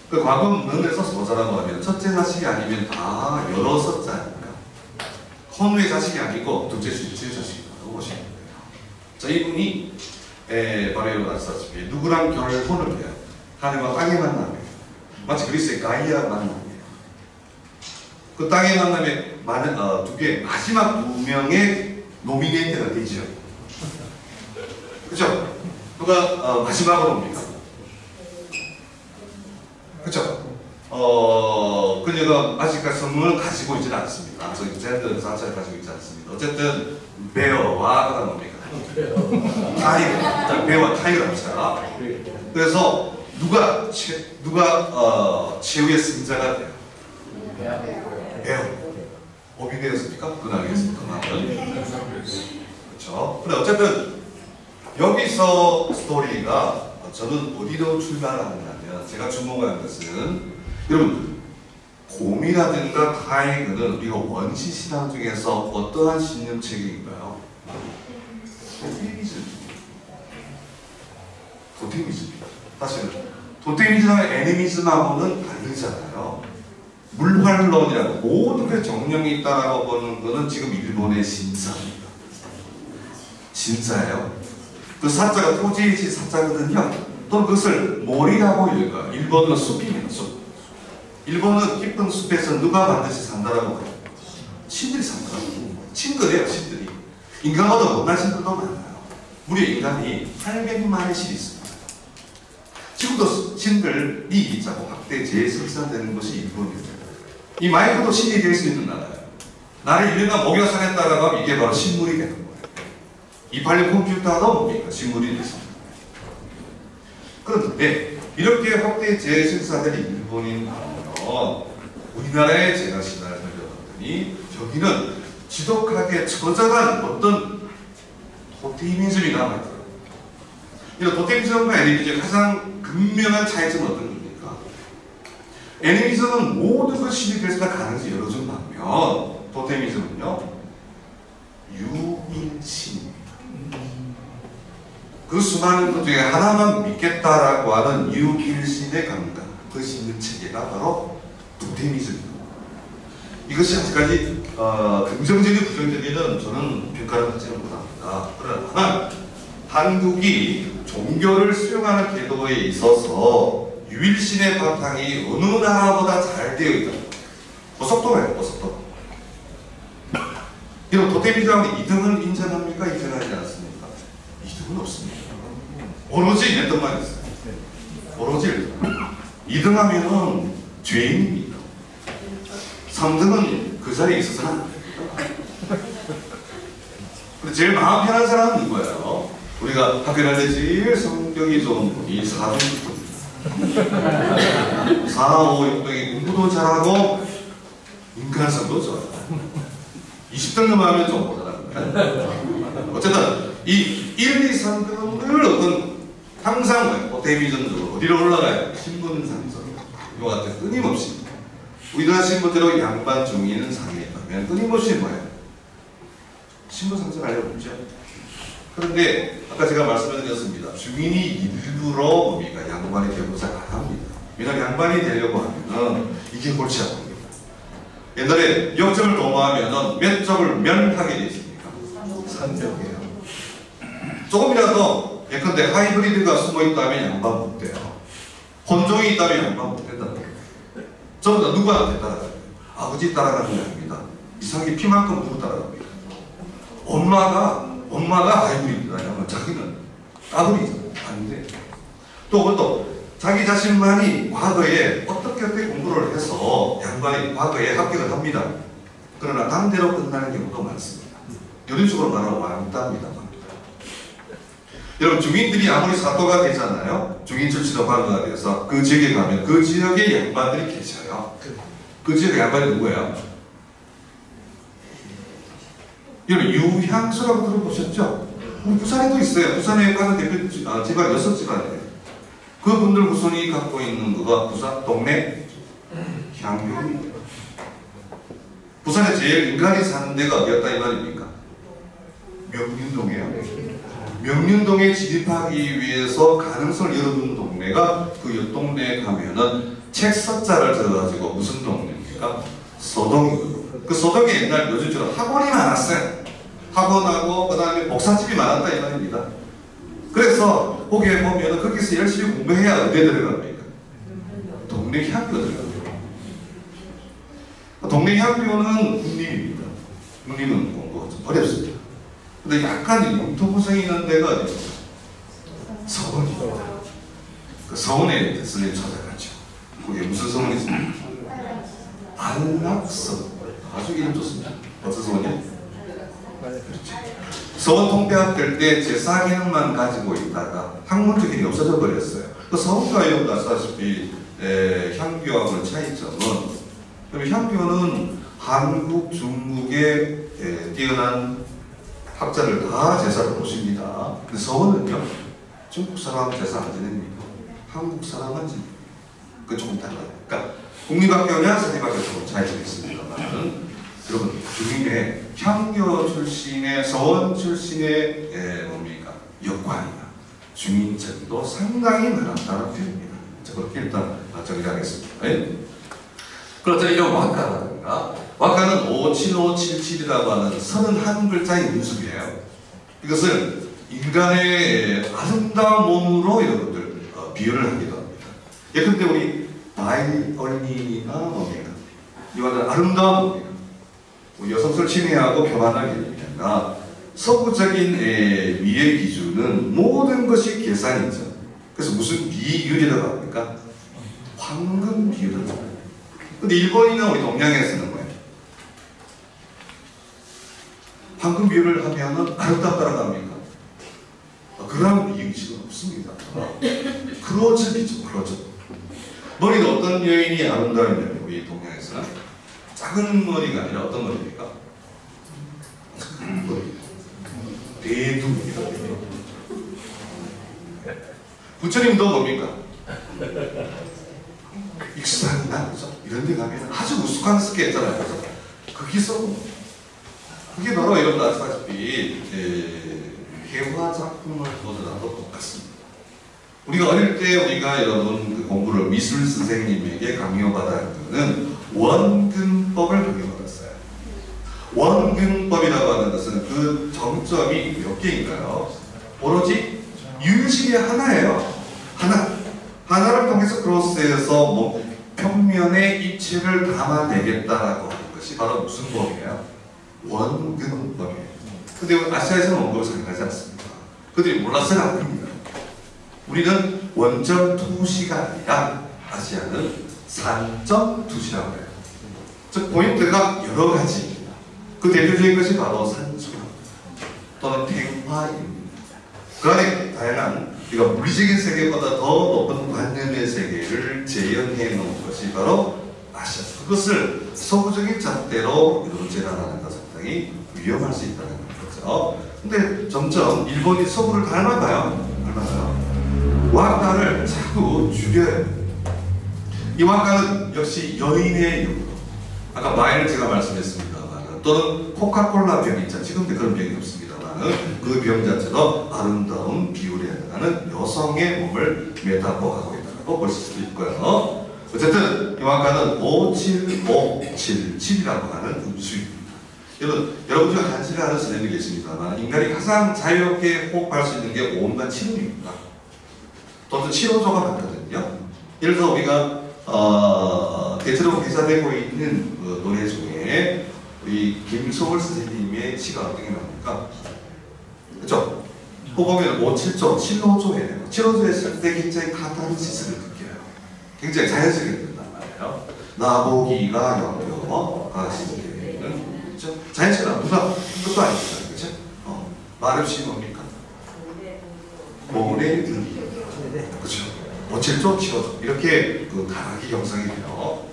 그 과거 문헌에서 서자라고 하면 첫째 자식이 아니면 다 여러 서자니까 헌우의 자식이 아니고 둘째 자식이라고 보시면 돼요. 자, 이분이 바로 여러분 아시다시피 누구랑 결혼을 해요. 하늘과 땅의 만남이에요. 마치 그리스의 가이아 만남이에요. 그 땅의 만남에 마지막 두 명의 노미네이트가 되죠. 그죠? 누가 마지막으로 옵니까? 그죠? 그녀가 아직까지 선물을 가지고 있지는 않습니다. 저희 젠더 자체를 가지고 있지 않습니다. 어쨌든 베어와 그다음 뭡니까? 타이거. 베어와 타이거 합시다. 그래서 누가 최후의 승자가 돼요? 베어. 업이 되었습니까? 그건 알겠습니까? 그렇죠. 근데 어쨌든 여기서 스토리가 저는 어디로 출발하느냐면 제가 주목하는 것은 여러분 곰이라든가 타이거는 우리가 원시 신앙 중에서 어떠한 신념체계인가요? 토테미즘. 사실은 토테미즘과 애니미즘하고는 다르잖아요. 물활론이라고 모든 게 정령이 있다라고 보는 거는 지금 일본의 신사입니다. 신사예요. 그 사자가 토지이지 사자거든요. 또 그것을 모리라고 읽어요. 일본은 숲입니다. 숲. 일본은 깊은 숲에서 누가 반드시 산다라고 해요. 신들이 산다라고 해요. 신들이에요. 신들이. 인간보다 못난 신들도 많아요. 무려 인간이 800만의 신이 있습니다. 지금도 신들이 있자고 확대 재생산되는 것이 일본입니다. 이 마이크도 신이 될 수 있는 나라예요. 나라의 유명한 목욕산에 따라가면 이게 바로 신물이 되는 거예요. 이팔린 컴퓨터도 뭡니까? 신물이 됐습니다. 그런데 이렇게 확대 재생산된 일본인 하면 우리나라의 제가 신화를 살펴봤더니 여기는 지독하게 처절한 어떤 토테미즘이 남아있더라고요. 이런 토테미즘과 애니미즘의 가장 극명한 차이점은 어떤 겁니까? 애니미즘은 모든 것이 될 수가 가능성이 열어준 반면 토테미즘은요 유일신입니다. 그 수많은 것 중에 하나만 믿겠다라고 하는 유일신의 감각, 그것이 있는 체계가 바로 토테미즘입니다. 이것이 아직까지 긍정적인 부정적인은 저는 평가를 하지는 못합니다. 그러나 한국이 종교를 수용하는 궤도에 있어서 유일신의 바탕이 어느 나라보다 잘 되어 있다. 고속도로예요, 고속도로. 이런 토테미즘하고 2등은 인정합니까? 인정하지 않습니까? 2등은 없습니다. 오로지 몇 등만 있어요. 오로지 2등 하면은 죄인입니다. 3등은 그 자리에 있어서는 안 됩니다. 근데 제일 마음 편한 사람은 누구예요? 우리가 학교 다닐 때 제일 성격이 좋은 분이 4등입니다. 4, 5, 6등이 공부도 잘하고 인간성도 좋아요. 20등 넘어가면 좀 모자랍니다. 어쨌든 이 1, 2, 3등을 어떤 항상 토테미즘으로 어디로 올라가요? 신분상선 이와 같은 끊임없이 우리나라 신분대로 양반 중위는 상에 가면 끊임없이 뭐예요? 신분상선 알려보죠. 그런데 아까 제가 말씀드렸습니다. 중인이 일부러 뭡니까? 양반이 되려고 잘 안 합니다. 왜냐하면 양반이 되려고 하면 이게 골치 아픕니다. 옛날에 0점을 도모하면 몇 점을 면하게 돼 있습니까? 3점이에요. 조금이라도 예컨대 하이브리드가 숨어있다면 양반 못 돼요. 혼종이 있다면 양반 못 된다. 전부 다 누구한테 따라가요? 아버지 따라가는 게 아닙니다. 이상하게 피만큼 누구 따라갑니다. 엄마가 하이브리드라면 자기는 따블이잖아요. 아닌데 또 그것도 자기 자신만이 과거에 어떻게 공부를 해서 양반이 과거에 합격을 합니다. 그러나 당대로 끝나는 경우도 많습니다. 이런 식으로 말하면 왕따입니다. 여러분 중인들이 아무리 사도가 되잖아요. 중인 출신으로 관가가 돼서 그 지역에 가면 그 지역에 양반들이 계셔요. 그 지역의 양반이 누구예요? 여러분 유향수라고 들어보셨죠? 우리 부산에도 있어요. 부산에 가는 대표 집안 6집안이에요. 그분들 후손이 갖고 있는 거가 부산 동네 향교입니다. 부산에 제일 인간이 사는 데가 어디였다 이 말입니까? 명륜동이에요. 명륜동에 진입하기 위해서 가능성을 열어둔 동네가 그 옆 동네에 가면은 책 서자를 들어가지고 무슨 동네입니까? 서동이거든요. 그 서동에 옛날 요즘처럼 학원이 많았어요. 학원하고 그 다음에 목사집이 많았다 이 말입니다. 그래서 거기에 보면 거기서 열심히 공부해야 어디에 들어갑니까? 동네 향교 들어갑니다. 동네 향교는 국립입니다. 국립은 공부가 좀 어렵습니다. 근데 약간 융통성이 있는 데가 어디입니까? 서원입니다. 그 서원에 스님 찾아가죠. 거기에 무슨 서원이 있습니까? 안락서. 아주 이름 좋습니다. 어떤 서원이요? 그렇죠. 서원 통폐합될 때 제사 기능만 가지고 있다가 학문적 기능이 없어져 버렸어요. 그 서원과 여러분 아시다시피 향교하고의 차이점은 향교는 한국, 중국의 뛰어난 학자를 다 제사를 모십니다. 근데 서원은요, 중국 사람 제사 안 지냅니다. 한국 사람은 지냅니다. 그 조금 달라요. 그러니까 국립학교냐 사립학교 조금 차이가 있습니다만, 여러분 중인의 향교 출신의 서원 출신의 뭡니까 역관이나 중인책도 상당히 많았다는 표현입니다. 자, 그렇게 일단 정리하겠습니다. 예? 그렇죠. 이런 와카라든가 와카는 57577이라고 하는 31글자의 음수이에요. 이것을 인간의 아름다운 몸으로 여러분들 비유를 하기도 합니다. 예컨대 우리 바이올린이나 뭡니까? 이와는 아름다운 몸이에요. 여성스를 침해하고 평안하게 됩니다. 서구적인 미의 기준은 모든 것이 계산이죠. 그래서 무슨 비율이라고 합니까? 황금 비율을 합니다. 근데 일본이나 우리 동양에서는 뭐예요? 황금 비율을 하면은 아름답다라고 합니까? 그런 이유가 없습니다. 크로즈비죠, 크로즈. 머리는 어떤 여인이 아름다웠냐면 우리 동양에서는 작은 머리가 아니라 어떤 머리입니까? 큰 머리. 대두입니다. 부처님도 뭡니까? 익산나 그죠? 이런 데 가면 아주 우스꽝 스게 했잖아요. 그죠? 거기서 그게 바로 여러분 아시다시피 회화 작품을 보더라도 똑같습니다. 우리가 어릴 때 우리가 여러분 그 공부를 미술 선생님에게 강요받았을 때는 원근법을 강요받았어요. 원근법이라고 하는 것은 그 정점이 몇 개인가요? 오로지 유심이 하나예요. 하나를 통해서 크로스해서 뭐 평면에 입체를 담아내겠다라고 하는 것이 바로 무슨 법이에요? 원근법이에요. 근데 아시아에서는 원근을 생각하지 않습니다. 그들이 몰라서는 안 됩니다. 우리는 원점 투시가 아니라 아시아는 산점 투시라고 해요. 즉 포인트가 여러 가지입니다. 그 대표적인 것이 바로 산수 또는 탱화입니다. 그 안에 다양한 우리가 물리적인 세계보다 더 높은 관념의 세계를 재현해 놓은 것이 바로 아시아. 그것을 서구적인 잣대로 재현하는 것은 상당히 위험할 수 있다는 거죠. 근데 점점 일본이 서구를 닮아가요. 와카를 자꾸 줄여요. 이 와카는 역시 여인의 용도. 아까 마일 제가 말씀했습니다만 또는 코카콜라 병 있잖아요. 지금도 그런 병이 없습니다만 그 병 자체도 아름다운 비율에 해당하는 여성의 몸을 메타포하고 있다고 볼 수도 있고요. 어쨌든 이 와카는 57577이라고 하는 음수입니다. 여러분 중 한시를 하는 선생님이 계십니다만 인간이 가장 자유롭게 호흡할 수 있는 게 5음과 7음입니다. 또는 7호조가 많거든요. 예를 들어 우리가 대체로 회자되고 있는 노래 중에 우리 김소월 선생님의 시가 어떻게 나옵니까? 그렇죠? 보면 5,7조, 7호조에 7호조에 쓸 때 굉장히 카타르시스를 느껴요. 굉장히 자연스럽게 된단 말이에요. 나보기가 역겨 가시는 그렇죠? 자연스러운 누가 그것도 아닙니다. 그렇죠? 말없이 뭡니까? 모래 들기. 그렇죠? 5,7조, 7호조 이렇게 그 가락이 형성이 돼요.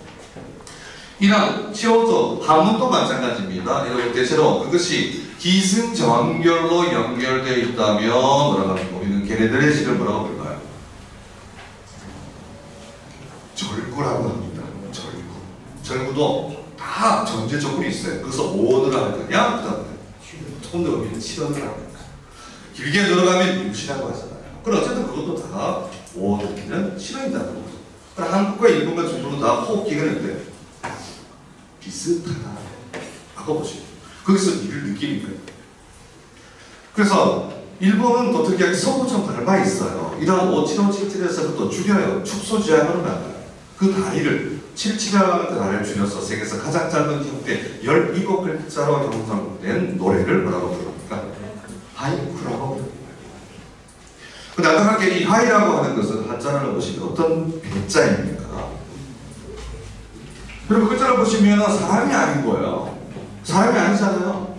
이랑 7호조 한문도 마찬가지입니다. 여러분 대체로 그것이 기승전결로 연결되어 있다면 뭐라고 합니까? 우리는 걔네들의 시를 뭐라고 볼까요? 절구라고 합니다. 절구. 절구도 다 전제 조건이 있어요. 그래서 5원을 할 거냐? 그 다음에 조금 더 의미는 7원을 할 거냐? 길게 들어가면 6이라고 하잖아요. 그럼 어쨌든 그것도 다 5원이면 7원이라는 거죠. 한국과 일본과 중국은 다 호흡기관인데 비슷하다. 라고 보시죠. 거기서 일을 느끼는 거예요. 그래서 일본은 또 특이하게 서구처럼 닮아 있어요. 이런 57577에서 또 줄여요. 축소지향으로 나가요. 그 단위를 77이라는 그 단위를 줄여서 세계에서 가장 짧은 형태 17글자로 형성된 노래를 뭐라고 부릅니까? 하이쿠라고 부릅니다. 근데 안타깝게 이 하이라고 하는 것은 한자를 보시면 어떤 배자입니까? 그리고 글자를 보시면 사람이 아닌 거예요. 사람이 아니잖아요.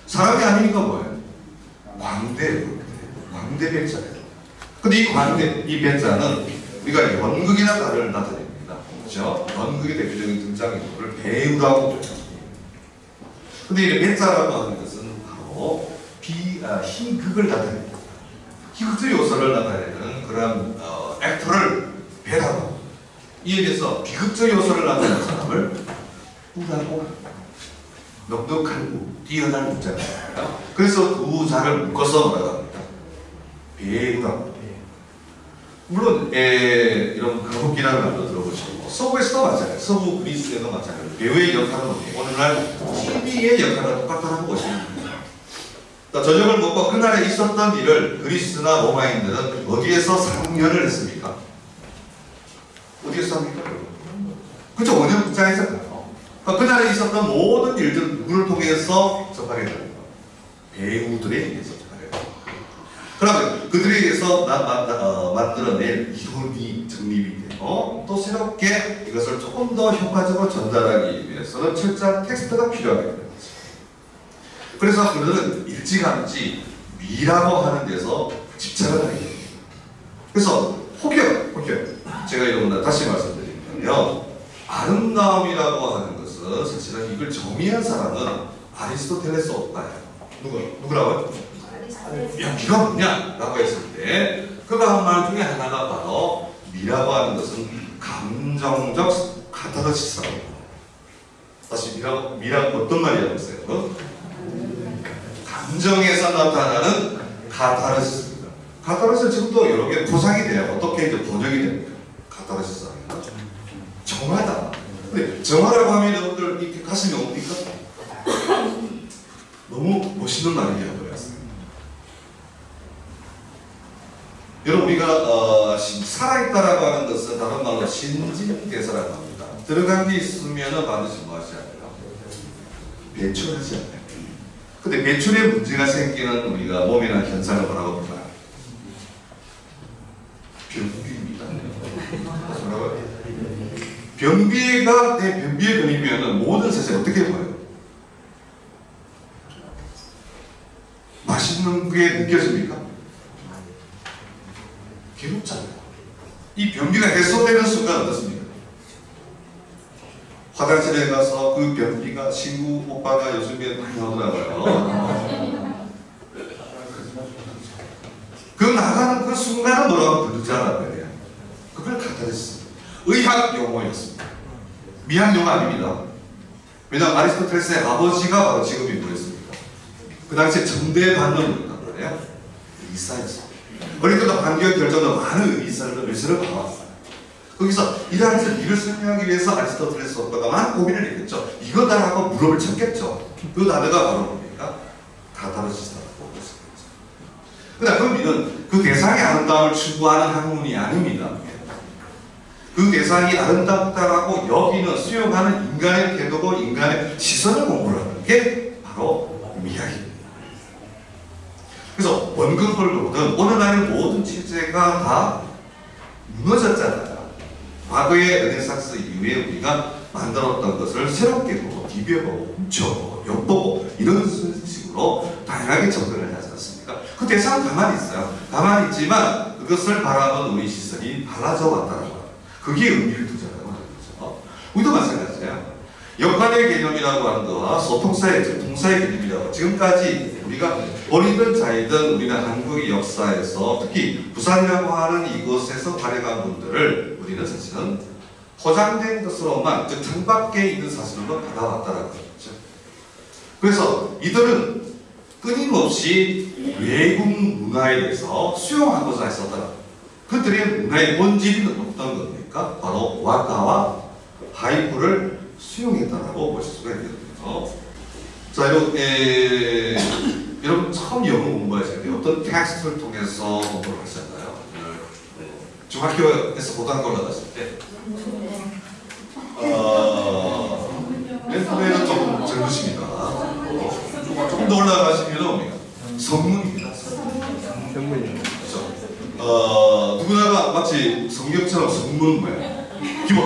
사람이 아니니까 뭐예요? 광대예요. 광대 배자예요. 근데 이 광대, 이 배자는 우리가 연극이나 다를 나타냅니다. 그렇죠? 연극의 대표적인 등장인물을 배우라고 해요. 근데 이 배자라고 하는 것은 바로 희극을 나타냅니다. 희극적 요소를 나타내는 그런 액터를 배라고 합니다. 이에 대해서 비극적 요소를 나타내는 사람을 우라고 넉넉한 우, 뛰어난 우자잖아요. 그래서 두 자를 묶어서 뭐라고 합니다? 배우라고 합니다. 물론 이런 가곡기라는 말도 들어보시고 서부에서도 마찬가지예요. 서부 그리스에도 마찬가지예요. 배우의 역할은 뭐예요? 오늘날 TV의 역할과 똑같다는 보시면 됩니다. 저녁을 먹고 그날에 있었던 일을 그리스나 로마인들은 어디에서 상연을 했습니까? 어디에서 합니까? 그죠? 원형 극장에서 가요. 그날에 있었던 모든 일들을 누구를 통해서 접하게 됩니다. 배우들에 의해서 접하게 됩니다. 그러면 그들에 의해서 만들어낸 이론이 정립이 되고 또 새롭게 이것을 조금 더 효과적으로 전달하기 위해서는 철저한 텍스트가 필요하게 됩니다. 그래서 그들은 일찌감치 미라고 하는 데서 집착을 하게 됩니다. 그래서 혹여 제가 여러분들 다시 말씀드리면 아름다움이라고 하는 것은 사실은 이걸 정의한 사람은 아리스토텔레스 없나요? 누구라고요? 미가 뭐냐? 라고 했을 때 그가 한 말 중에 하나가 바로 미라고 하는 것은 감정적 카타르시스라고. 다시 미라 어떤 말이라고 했어요? 감정에서 나타나는 카타르시스입니다. 카타르시스 지금도 여러 개 포상이 돼요. 어떻게 이제 번역이 됩니까? 카타르시스 하면 정화다. 근데 정화라고 하면 여러분들 이렇게 가슴이 옵니까? 너무 멋있는 말이 되어버렸어요. 여러분 우리가 살아있다라고 하는 것은 다른 말로 신진대사라고 합니다. 들어간 게 있으면 반드시 뭐 하지 않아요? 배출하지 않아요. 근데 배출에 문제가 생기는 우리가 몸이나 현상을 뭐라고 볼까요? 변비입니다. 변비가 내 변비에 걸리면 모든 세상이 어떻게 보여요? 맛있는 게 느껴집니까? 괴롭잖아요. 이 변비가 해소되는 순간 어떻습니까? 화장실에 가서 그 변비가 친구 오빠가 요즘에 많이 나오더라고요. 그 나가는 그 순간은 뭐라고 부르잖아요. 그걸 카타르시스. 의학 용어였습니다. 미학 용어 아닙니다. 왜냐하면 아리스토텔레스의 아버지가 바로 직업이 뭐였습니까? 그 당시에 정대받는 분이란 말이에요. 의사였습니다. 어릴 때도 반기업 결정도 많은 의사를 봐왔어요. 거기서 이러한 일을 설명하기 위해서 아리스토텔레스 오빠가 많은 고민을 했겠죠. 이거다라고 무릎을 쳤겠죠. 그 단어가 바로 뭡니까? 카타르시스라고 보고 있습니다. 그러나 그 미는 그 대상의 아름다움을 추구하는 학문이 아닙니다. 그 대상이 아름답다라고 여기는 수용하는 인간의 태도고 인간의 시선을 공부를 하는 게 바로 미학입니다. 그래서 원근법을 보든 오늘날의 모든 체제가 다 무너졌잖아요. 과거의 르네상스 이후에 우리가 만들었던 것을 새롭게 보고 비벼보고 훔쳐보고 엿보고 이런 식으로 다양하게 접근을 하지 않습니까? 그 대상은 가만히 있어요. 가만히 있지만 그것을 바라보는 우리 시선이 달라져 왔다는 거예요. 그게 의미를 두자라고 하는 거죠. 우리도 마찬가지예요. 역할의 개념이라고 하는 거와 소통사의 동사의 개념이라고 지금까지 우리가 어리든 자이든 우리는 한국의 역사에서 특히 부산이라고 하는 이곳에서 발행한 분들을 우리는 사실은 포장된 것으로만 즉 창밖에 있는 사실로 받아왔다는 거죠. 그래서 이들은 끊임없이 외국 문화에 대해서 수용하고자 했었다. 그들의 문화의 본질은 어떤 겁니까? 바로 와카와 하이쿠를 수용했다라고 보실 수가 있거든요. 자, 여러분 처음 영어 공부하실 때 어떤 텍스트를 통해서 공부를 하셨나요? 중학교에서 고등학교 올라갔을 때 맨 처음에는 조금 젊으십니다. 조금 더 올라가시면 뭡니까? 성문입니다. 성문이요. 그렇죠. 누구나가 마치 성경처럼 성문 뭐야? 기본.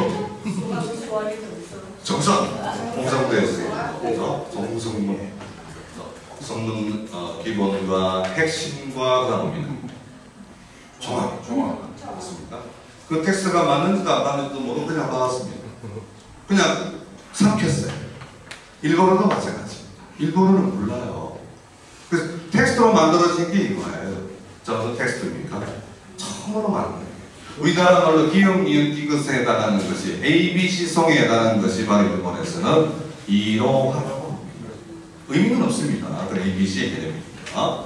정상. 공상대에서 그렇죠? 정성문. 성문 기본과 핵심과 그다음입니다. 종합. 맞습니까? 그 텍스트가 맞는지도 안 맞는지도 모르고 그냥 받았습니다. 그냥 삼켰어요. 일본어도 마찬가지입니다. 일본어는 몰라요. 그래서 텍스트로 만들어진 게 이거예요. 자, 무슨 텍스트입니까? 처음으로 만든 거예요. 우리나라 말로 기역, 니은, 디귿에 해당하는 것이 ABC 송에 해당하는 것이 바로 일본에서는 이로하라고 의미는 없습니다. 그 ABC의 개념입니다.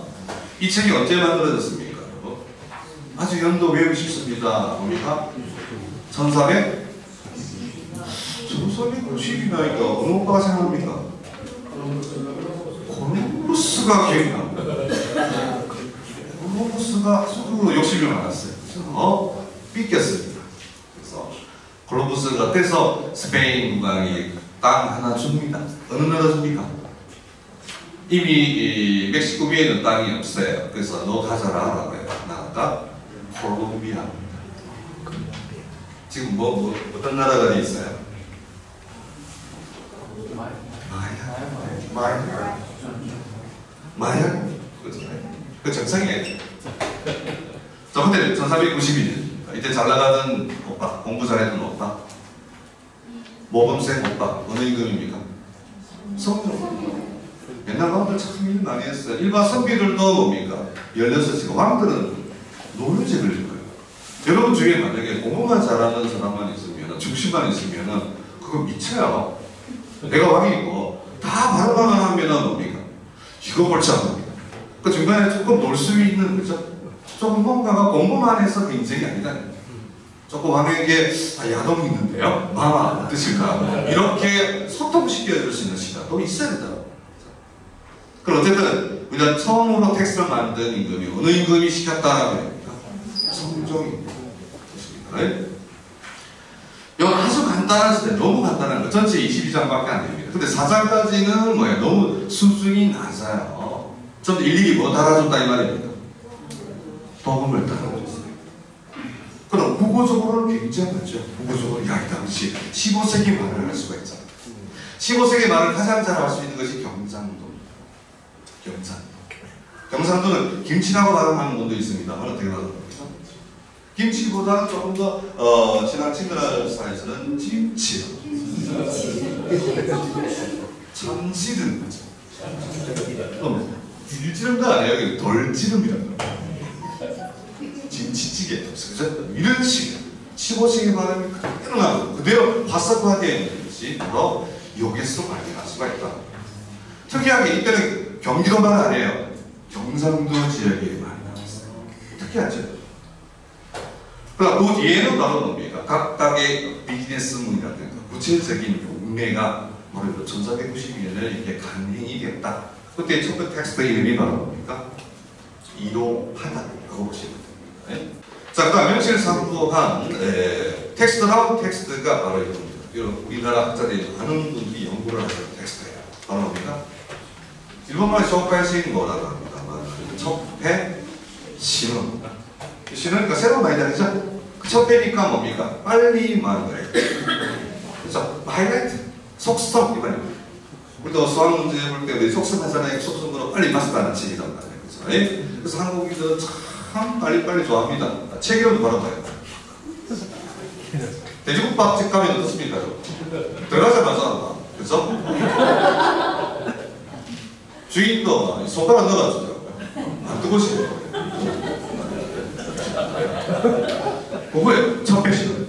이 책이 언제 만들어졌습니까? 아주 연도 외우기 쉽습니다. 뭡니까? 1400? 1490이나니까 어느 오빠가 생각합니까? 콜럼버스가 기억납니다. 콜럼버스가 아주 욕심이 많았어요. 삐꼈습니다. 그래서 콜럼버스가 어때서 스페인 국왕이 땅 하나 줍니다. 어느 나라 줍니까? 이미 이 멕시코 위에는 땅이 없어요. 그래서 너 가져라 라고 해요. 나라가 콜롬비아입니다. 지금 어떤 나라가 있어요? 마약? 그 정상이에요. 자, 근데 1491년 이때 잘 나가던 오빠, 공부 잘했던 오빠, 모범생 오빠, 어느 임금입니까? 성종. 옛날 왕들 참 일 많이 했어요. 일반 선비들도 뭡니까? 16시가 왕들은 노유제 걸릴 거예요. 여러분 중에 만약에 공부만 잘하는 사람만 있으면, 중심만 있으면 그거 미쳐요. 내가 왕이고 다 바로만 하면은 뭡니까? 이거 골치 아픕니다. 그 중간에 조금 놀 수 있는, 그죠? 조금 뭔가가 공부만 해서 그 인생이 아니다. 조금 왕에게 야동이 있는데요? 마마 어떠실까? 이렇게 소통시켜줄 수 있는 시간도 있어야 된다. 그럼 어쨌든 우리가 처음으로 텍스트를 만든 임금이 어느 임금이 시켰다라고 합니까? 성종입니다. 이건 아주 간단한 시대, 너무 간단한 거. 전체 22장밖에 안 됩니다. 근데 4장까지는 뭐야? 너무 수준이 낮아요. 좀 일일이 뭐 달아줬다 이 말입니까? 복음을 달아줬어요. 그럼 국어적으로는 굉장하죠. 국어적으로. 야, 이 당시 15세기 말을 할 수가 있잖아. 15세기 말을 가장 잘 할 수 있는 것이 경상도. 경상도는 김치라고 발음하는 분도 있습니다만 어떻게 발음합니까? 김치보다는 조금 더 지난 친구들 사이에서는 김치. 참지름 거죠. 딜지름도 아니에요. 덜지름이라고. 김치찌개. 그죠? 이런 식의 15세기 발음이 그대로 나오고 그대로 화석화되어 있는 것이 바로 여기서 발견할 수가 있다. 특이하게 이때는 경기도만 아니에요. 경상도 지역에 많이 나왔어요. 특이하죠. 그 뒤에는 바로 뭡니까? 각각의 비즈니스문이라든가 구체적인 용례가 바로 1492년에 이렇게 간행이 됐다. 그때 첫 번째 텍스트 이름이 바로 뭡니까? 이로하다라고 보시면 됩니다. 자, 그 다음 명실상부한 텍스트라운 텍스트가 바로 이런 우리나라 학자들이 많은 분들이 연구를 하는 텍스트예요. 바로 뭡니까? 일본말에 척배신 거라고 합니다만 척배 신은 그러니까 새로운 말이 다르죠? 그 척배니까 뭡니까? 빨리 말을 그렇죠? 하이라이트 속성 이 말입니다. 우리도 수학 문제 볼 때 우리 속성하잖아요. 속성으로 빨리 마스터하는 책이란 말이에요. 그렇죠? 그래서 한국인들은 참 빨리빨리 좋아합니다. 책 이름도 바로 봐요. 돼지국밥집 가면 어떻습니까? 들어가자마자 그렇죠? 주인도 손가락 넣어주더라고요. 안 뜨고 싶어요. 그거예요. 첫 배신은.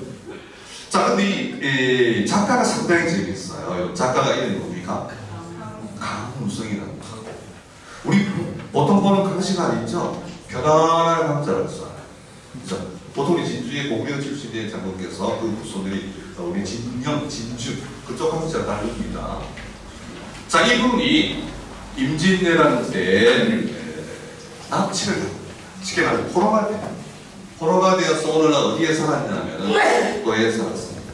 자, 근데 이 작가가 상당히 재밌어요. 작가가 이름이 뭡니까? 강무성이랍니다. 우리 보통 보는 강시가 있죠? 편안한 강자를 써요. 그죠? 보통 진주의 공명 출신의 장군께서 그 후손들이 우리 진영, 진주 그쪽 강자를 다룹니다. 자, 이분이 임진왜란 때 납치를 합니다. 쉽게 말해서 포로가 돼요. 포로가 되어서 오늘날 어디에 살았냐면 국거에 살았습니다.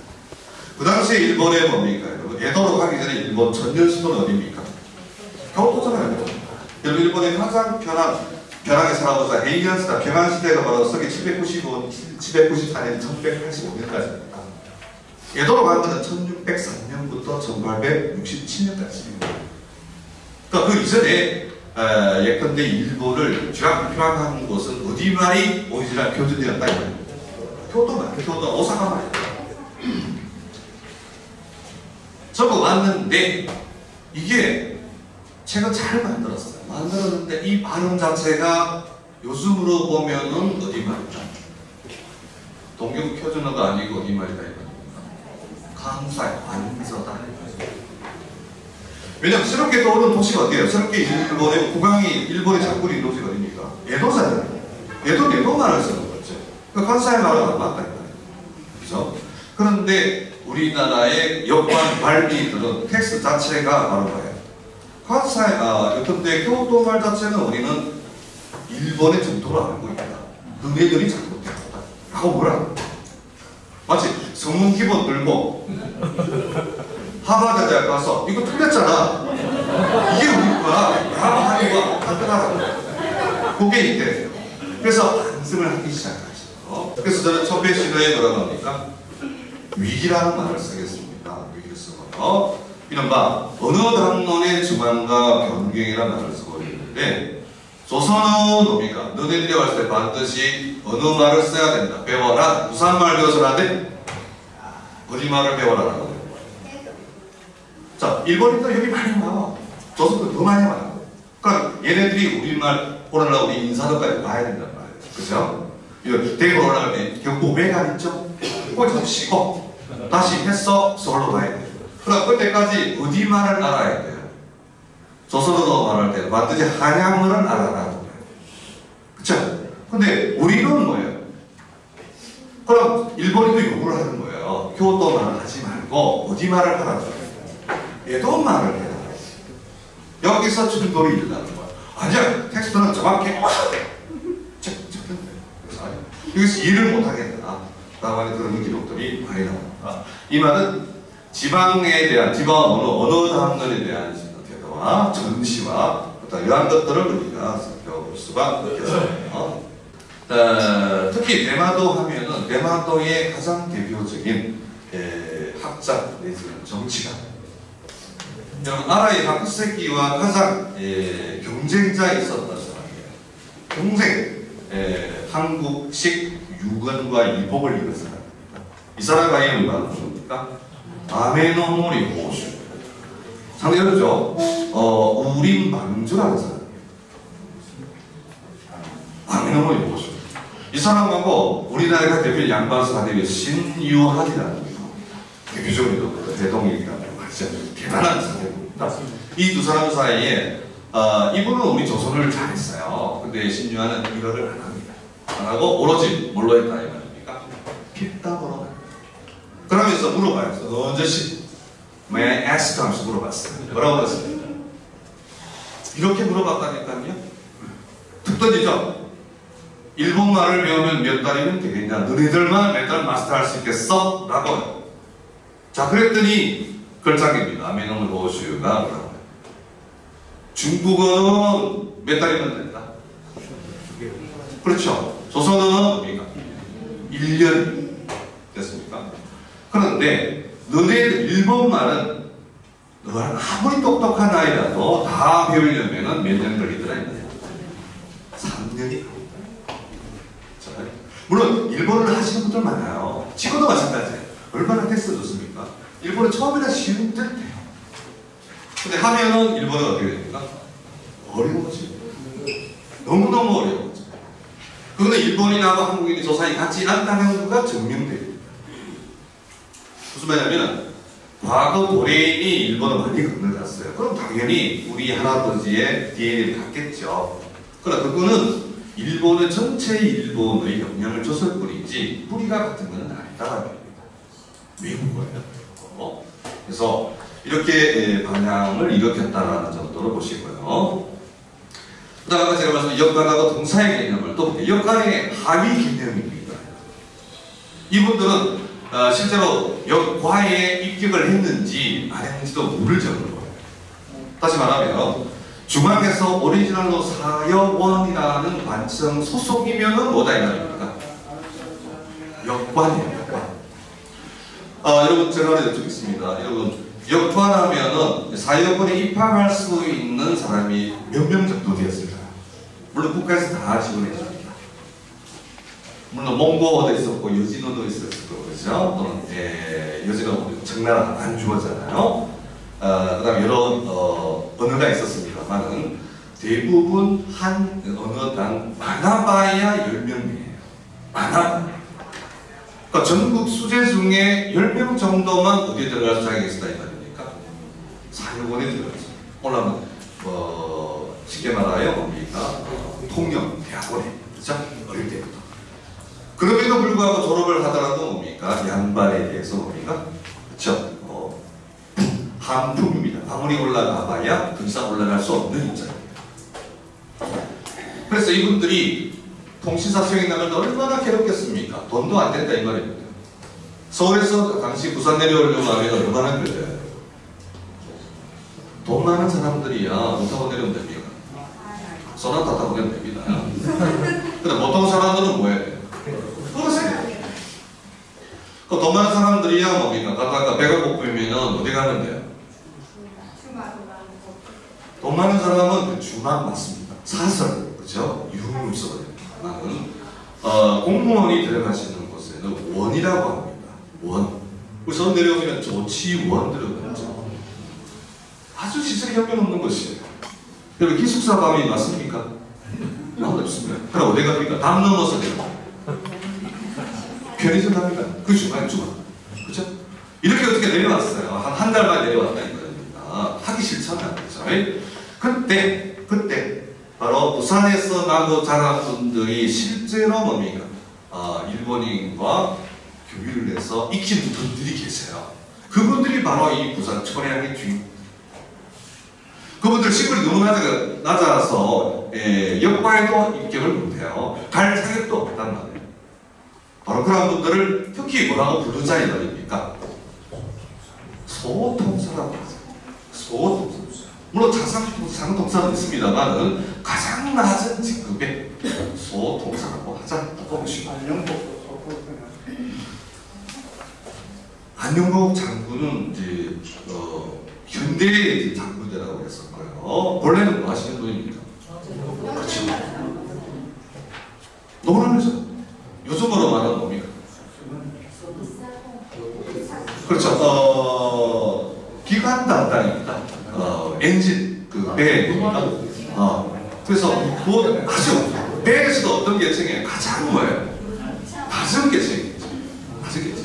그 당시에 일본에 뭡니까? 에도로 가기 전에 일본 전년 수도는 어디입니까? 교토잖아요. 여러분 일본의 가장 편하게 살아오자 헤이견스다. 평안시대가 바로 서기 794년 1185년까지입니다. 에도로 간 것은 1603년부터 1867년까지입니다. 그러니까 그 이전에 예컨대 일본을 쥐락펴락한 곳은 어디 말이 오리지널 표준이었다 이거예요. 교토 말, 교토 오사카 말이에요. 적어왔는데 이게 책을 잘 만들었어요. 만들었는데 이 발음 자체가 요즘으로 보면은 어디 말이다? 동경 표준어가 아니고 어디 말이다 이거. 강사의 관서다. 왜냐면 새롭게 떠오른 도시가 어디예요? 새롭게 일본의 국왕이 일본의 장군이 도시가 어디입니까? 에도잖아요. 에도 말을 쓰는 거죠. 관사의 말은 안 맞다. 그죠? 그런데 우리나라의 역관 관리들은 텍스트 자체가 바로 뭐예요? 관사의, 근데 교토 말 자체는 우리는 일본의 정토로 알고 있다. 너네들이 잘못했다. 하고 뭐라? 마치 성문 기본 들고 하버드 대학 가서 이거 틀렸잖아. 이게 우리 거야. 라고 하는 거 하더라고요. 그게 있대요. 그래서 한숨을 하기 시작하죠. 그래서 저는 첫 페이지에 뭐라고 합니까? 위기라는 말을 쓰겠습니다. 위기를 쓰고요. 이른바 언어담론의 주관과 변경이라는 말을 쓰고 있는데 조선어 뭡니까? 너네들이 왔을 때 반드시 어느 말을 써야 된다. 배워라. 부산 말 배워서는 안 돼? 어디 말을 배워라라고. 자, 일본인들 여기 많이 나와. 조선도 더 많이 와요. 그러니까 얘네들이 우리말 오르려고 우리 인사도까지 봐야 된단 말이에요. 그죠? 이거 대구 올라갈 때 경부 외관 있죠? 그거 좀 쉬고 다시 했어 서울로 가야 돼요. 그럼 그때까지 어디 말을 알아야 돼요? 조선어도 말할 때 반드시 한양어를 알아라는 거예요. 그쵸? 근데 우리는 뭐예요? 그럼 일본인도 요구를 하는 거예요. 교토 말을 하지 말고 어디 말을 하라고 해요? 에도 말을 해라. 여기서 충돌이 일어나는 거야. 아니야, 텍스트는 정확해. 여기서 이해를 못하겠다. 라고 하는 그런 기록들이 많이 나옵니다. 이 말은 지방에 대한, 지방 언어 담론에 대한 태도와 전시와 이러한 것들을 우리가 살펴볼 수가 있겠습니다. 특히 대마도 하면은 대마도의 가장 대표적인 학자 내지는 정치가 여러분 아라이 하쿠세키와 가장 경쟁자 있었던 사람이에요. 동생 한국식 유건과 일복을 입은 사람입니다. 이 사람의 이름이 뭡니까? 아메노모리 호슈. 상당히 어렵죠? 우림 방주라는 사람이에요. 아메노모리 호슈. 이 사람하고 우리나라가 대표 양반 사대비 신유한이라는 대표적으로 대동이니까 진짜 대단한 사람입니다. 이 두 사람 사이에 이분은 우리 조선을 잘했어요. 근데 신유한은 이거를 안 합니다. 안 하고 오로지 뭘로 했다 이 말입니까? 피땀으로. 그러면서 물어봐요. 언제씩 May I ask 하면서 물어봤어요. 뭐라고 그랬습니까? 이렇게 물어봤다니까요. 특전이죠. 일본말을 배우면 몇 달이면 되겠냐? 너희들만 몇 달 마스터할 수 있겠어? 라고요. 자, 그랬더니 걸작입니다. 아메노모리 호슈가 뭐라고? 중국어는 몇 달이면 된다? 그렇죠. 조선어는 뭡니까? 1년 됐습니까? 그런데 너네들 일본말은 너가 아무리 똑똑한 아이라도 다 배우려면 몇 년 걸리더라 했는데 3년이 물론 일본어를 하시는 분들 많아요. 지금도 마찬가지예요. 얼마나 텍스트 좋습니까? 일본어 처음이라 쉬운 듯 해요. 근데 하면은 일본어가 어떻게 됩니까? 어려워지. 너무너무 어려워지. 그거는 일본인하고 한국인이 저 사이 같지 않다는 거가 증명돼요. 무슨 말이냐면 과거 도레인이 일본어 많이 건너갔어요. 그럼 당연히 우리 할아버지의 DNA를 갖겠죠. 그러나 그거는 일본의 전체 일본의 영향을 줬을 뿐이지 뿌리가 같은 것은 아니다라는 겁니다. 외국어예요. 그래서 이렇게 방향을 일으켰다라는 정도로 보시고요. 그 다음에 제가 말씀드린 역관하고 동사의 개념을 또 볼게요. 역관의 하위 개념입니다. 이분들은 실제로 역과에 입격을 했는지 안 했는지도 모를 정도로 다시 말하면 중앙에서 오리지널로 사여원이라는 관청 소속이면은 뭐다 이 말입니까? 역관이에요. 역관. 여러분 제가 여쭙겠습니다. 여러분 역관하면은 사여원에 입학할 수 있는 사람이 몇 명 정도 되었을까요? 물론 국가에서 다 지원해 줍니다. 물론 몽고도 있었고 여진호도 있었고 그렇죠? 또는 여진호 청나라 안 주었잖아요. 그 다음에 여러 언어가 있었습니다만은 대부분 한 언어당 많아봐야 10명이에요. 많아. 그러니까 전국 수재 중에 10명 정도만 어디에 들어가서 자격이 있었다 이 말입니까? 사여원에 들어가서. 올라면 쉽게 말하여 뭡니까? 통영 대학원에 그죠? 어릴 때부터. 그럼에도 불구하고 졸업을 하더라도 뭡니까? 양반에 대해서 뭡니까? 그렇죠? 한품입니다. 아무리 올라가봐야 그 이상 올라갈 수 없는 입장입니다. 그래서 이분들이 통신사 수행 나갈 때 얼마나 괴롭겠습니까? 돈도 안 된다 이 말입니다. 서울에서 당시 부산 내려오려고 하면 얼마나 걸려요? 돈 많은 사람들이야 못 타고 내려오면 됩니다. 소나타 타고 내려오면 됩니다. 근데 보통 사람들은 뭐 해야 돼요? 그렇습니다. 돈 많은 사람들이야 뭡니까? 가다가 배가 고프면 어디 가면 돼요? 돈 많은 사람은 그 주만 맞습니다. 사설, 그죠? 유흥업소가 나는 공무원이 들어가시는 곳에는 원이라고 합니다. 원. 우리 서울 내려오면 조치원 들어가죠. 아주 시설이 형편없는 것이에요. 여러분 기숙사 밤이 맞습니까? 없습니다. 그럼 어디 갑니까? 담 넘어서 내려. 편의점 갑니까? 그 중간에 주말. 그죠? 이렇게 어떻게 내려왔어요? 한 달 만에 내려왔다 이거입니다. 하기 싫잖아요. 그죠? 그때 바로 부산에서 나고 자란 분들이 실제로 뭡니까? 일본인과 교류를 해서 익힌 분들이 계세요. 그분들이 바로 이 부산 초량의 주인. 그분들 시골이 너무 낮아서 역과에도 입격을 못해요. 갈 자격도 없단 말이에요. 바로 그런 분들을 특히 뭐라고 부르자 이 말입니까? 소통사라고 하죠. 소통사. 물론 상통사는 있습니다만 가장 낮은 직급의 소통사라고 하자고 보시고. 안녕복 장군은 이제 현대의 이제 장군대라고 했었고요. 원래는 뭐 하시는 분입니까? 그렇죠. 노름이죠. 요즘으로 말하는 뭡니까? 그렇죠. 기관 담당입니다. 엔진, 그 배입니다. 그래서 뭐 아주 배에서도 어떤 계층이에요? 가장 뭐예요? 낮은 계층이죠. 낮은 계층.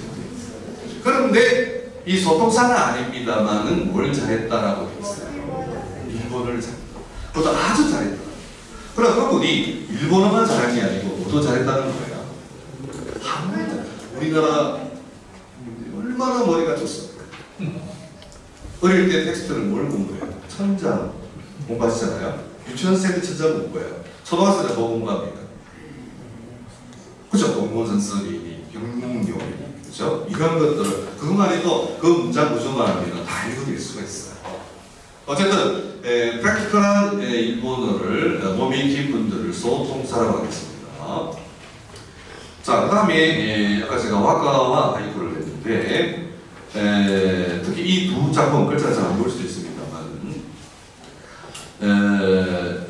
그런데 이 소통사는 아닙니다만은 뭘 잘했다라고 돼 있어요. 일본어를 잘했다. 그것도 아주 잘했다. 그럼 그분이 일본어만 잘한 게 아니고 뭐도 잘했다는 거예요. 한글. 우리나라 얼마나 머리가 좋습니까? 어릴 때 텍스트를 뭘 공부해요? 천자 공부하시잖아요. 유치원생들 천자 공부해요. 초등학생 때 뭐 공부합니까? 그죠? 동문선설이니 경문용이니 그죠? 이런 것들을 그것만 해도 그 문장 구조만 하면 다 읽어낼 수가 있어요. 어쨌든 프랙티컬한 일본어를 몸이 익힌 분들을 소통사라고 하겠습니다. 자, 그 다음에 아까 제가 와카와 하이쿠를 했는데 특히 이 두 작품 글자가 잘 안 보일 수도 있습니다만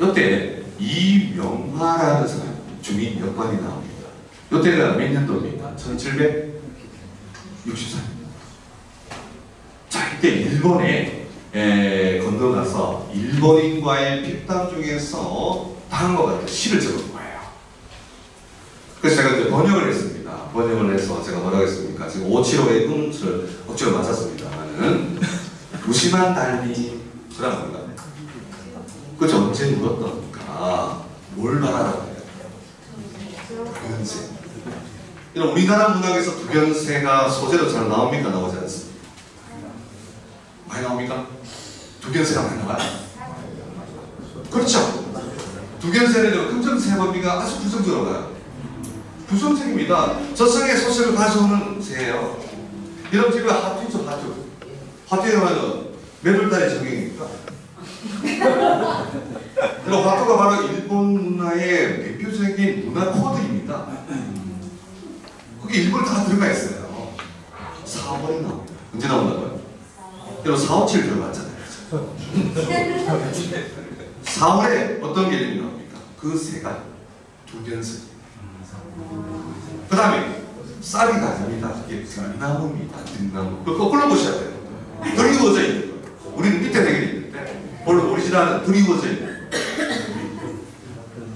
이때 이명화라는 사람 주민 역관이 나옵니다. 이때가 몇 년도입니까? 1764년. 자, 이때 일본에 건너가서 일본인과의 필담 중에서 당한 것 같은 시를 적은 거예요. 그래서 제가 이제 번역을 했습니다. 번역을 해서 제가 뭐라고 했습니까? 지금 575의 음을 억지로 맞았습니다만은 무심한 달미 그런 건가? 그죠? 언제 울었던가? 뭘 말하라고 해요? 두견세. 이런 우리나라 문학에서 두견세가 소재로 잘 나옵니까? 나오지 않습니까? 많이 나옵니까? 두견세가 많이 나와요? 그렇죠? 두견세는 긍정세법비가 아주 부정적으로 가요. 부정적입니다. 저성의 소식을 가져오는 새예요. 이런 집에 하투죠, 하투. 하투에 가면 몇 월달에 적용입니까? 그리고 하투가 바로 일본 문화의 대표적인 문화 코드입니다. 거기 일본 다 들어가 있어요. 4월에 나옵니다. 언제 나온다고요? 여러분 4, 5, 7 들어갔잖아요. 4월에 어떤 계절이 나옵니까? 그 새가 두견세. 그 다음에 쌀이 아닙니다. 이게 등나무입니다. 등나무. 거꾸로 보셔야 돼요. 드리워져 있는 거예요. 우리는 밑에 대결이 있는데 원래 오리지널은 드리워져 있는 거예요.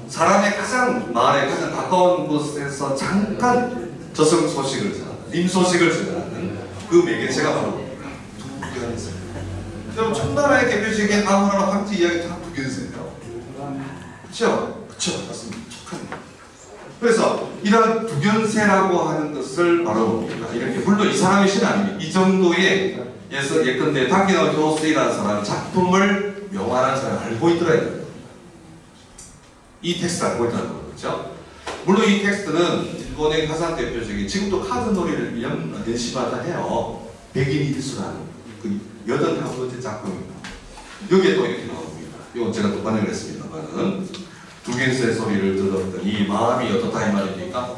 사람의 가장 마을에 가장 가까운 곳에서 잠깐 저승 소식을 전하는 림 소식을 전하는 그 매개체가 바로 뭡니까? 두견세. 여러분 청나라의 대표적인 아무나 황제 이야기 다 두견세예요. 그렇죠? 그렇죠. 맞습니다. 축하합니다. 그래서 이런 두견세라고 하는 것을 바로 봅니다. 이렇게 물론 이 사람의 신 아닙니다. 이 정도의 예컨대 다키노 효스이라는 사람 작품을 명화라는 사람이 알고 있더라 이거예요. 이 텍스트 알고 있다는 거죠. 물론 이 텍스트는 일본의 가장 대표적인 지금도 카드 놀이를 연습하다 해요. 백인 일수라는 그 85번째 작품입니다. 여기에 또 이렇게 나옵니다. 이건 제가 또 번역을 했습니다만은 두견세 소리를 들었더니 마음이 어떻다 이 말입니까?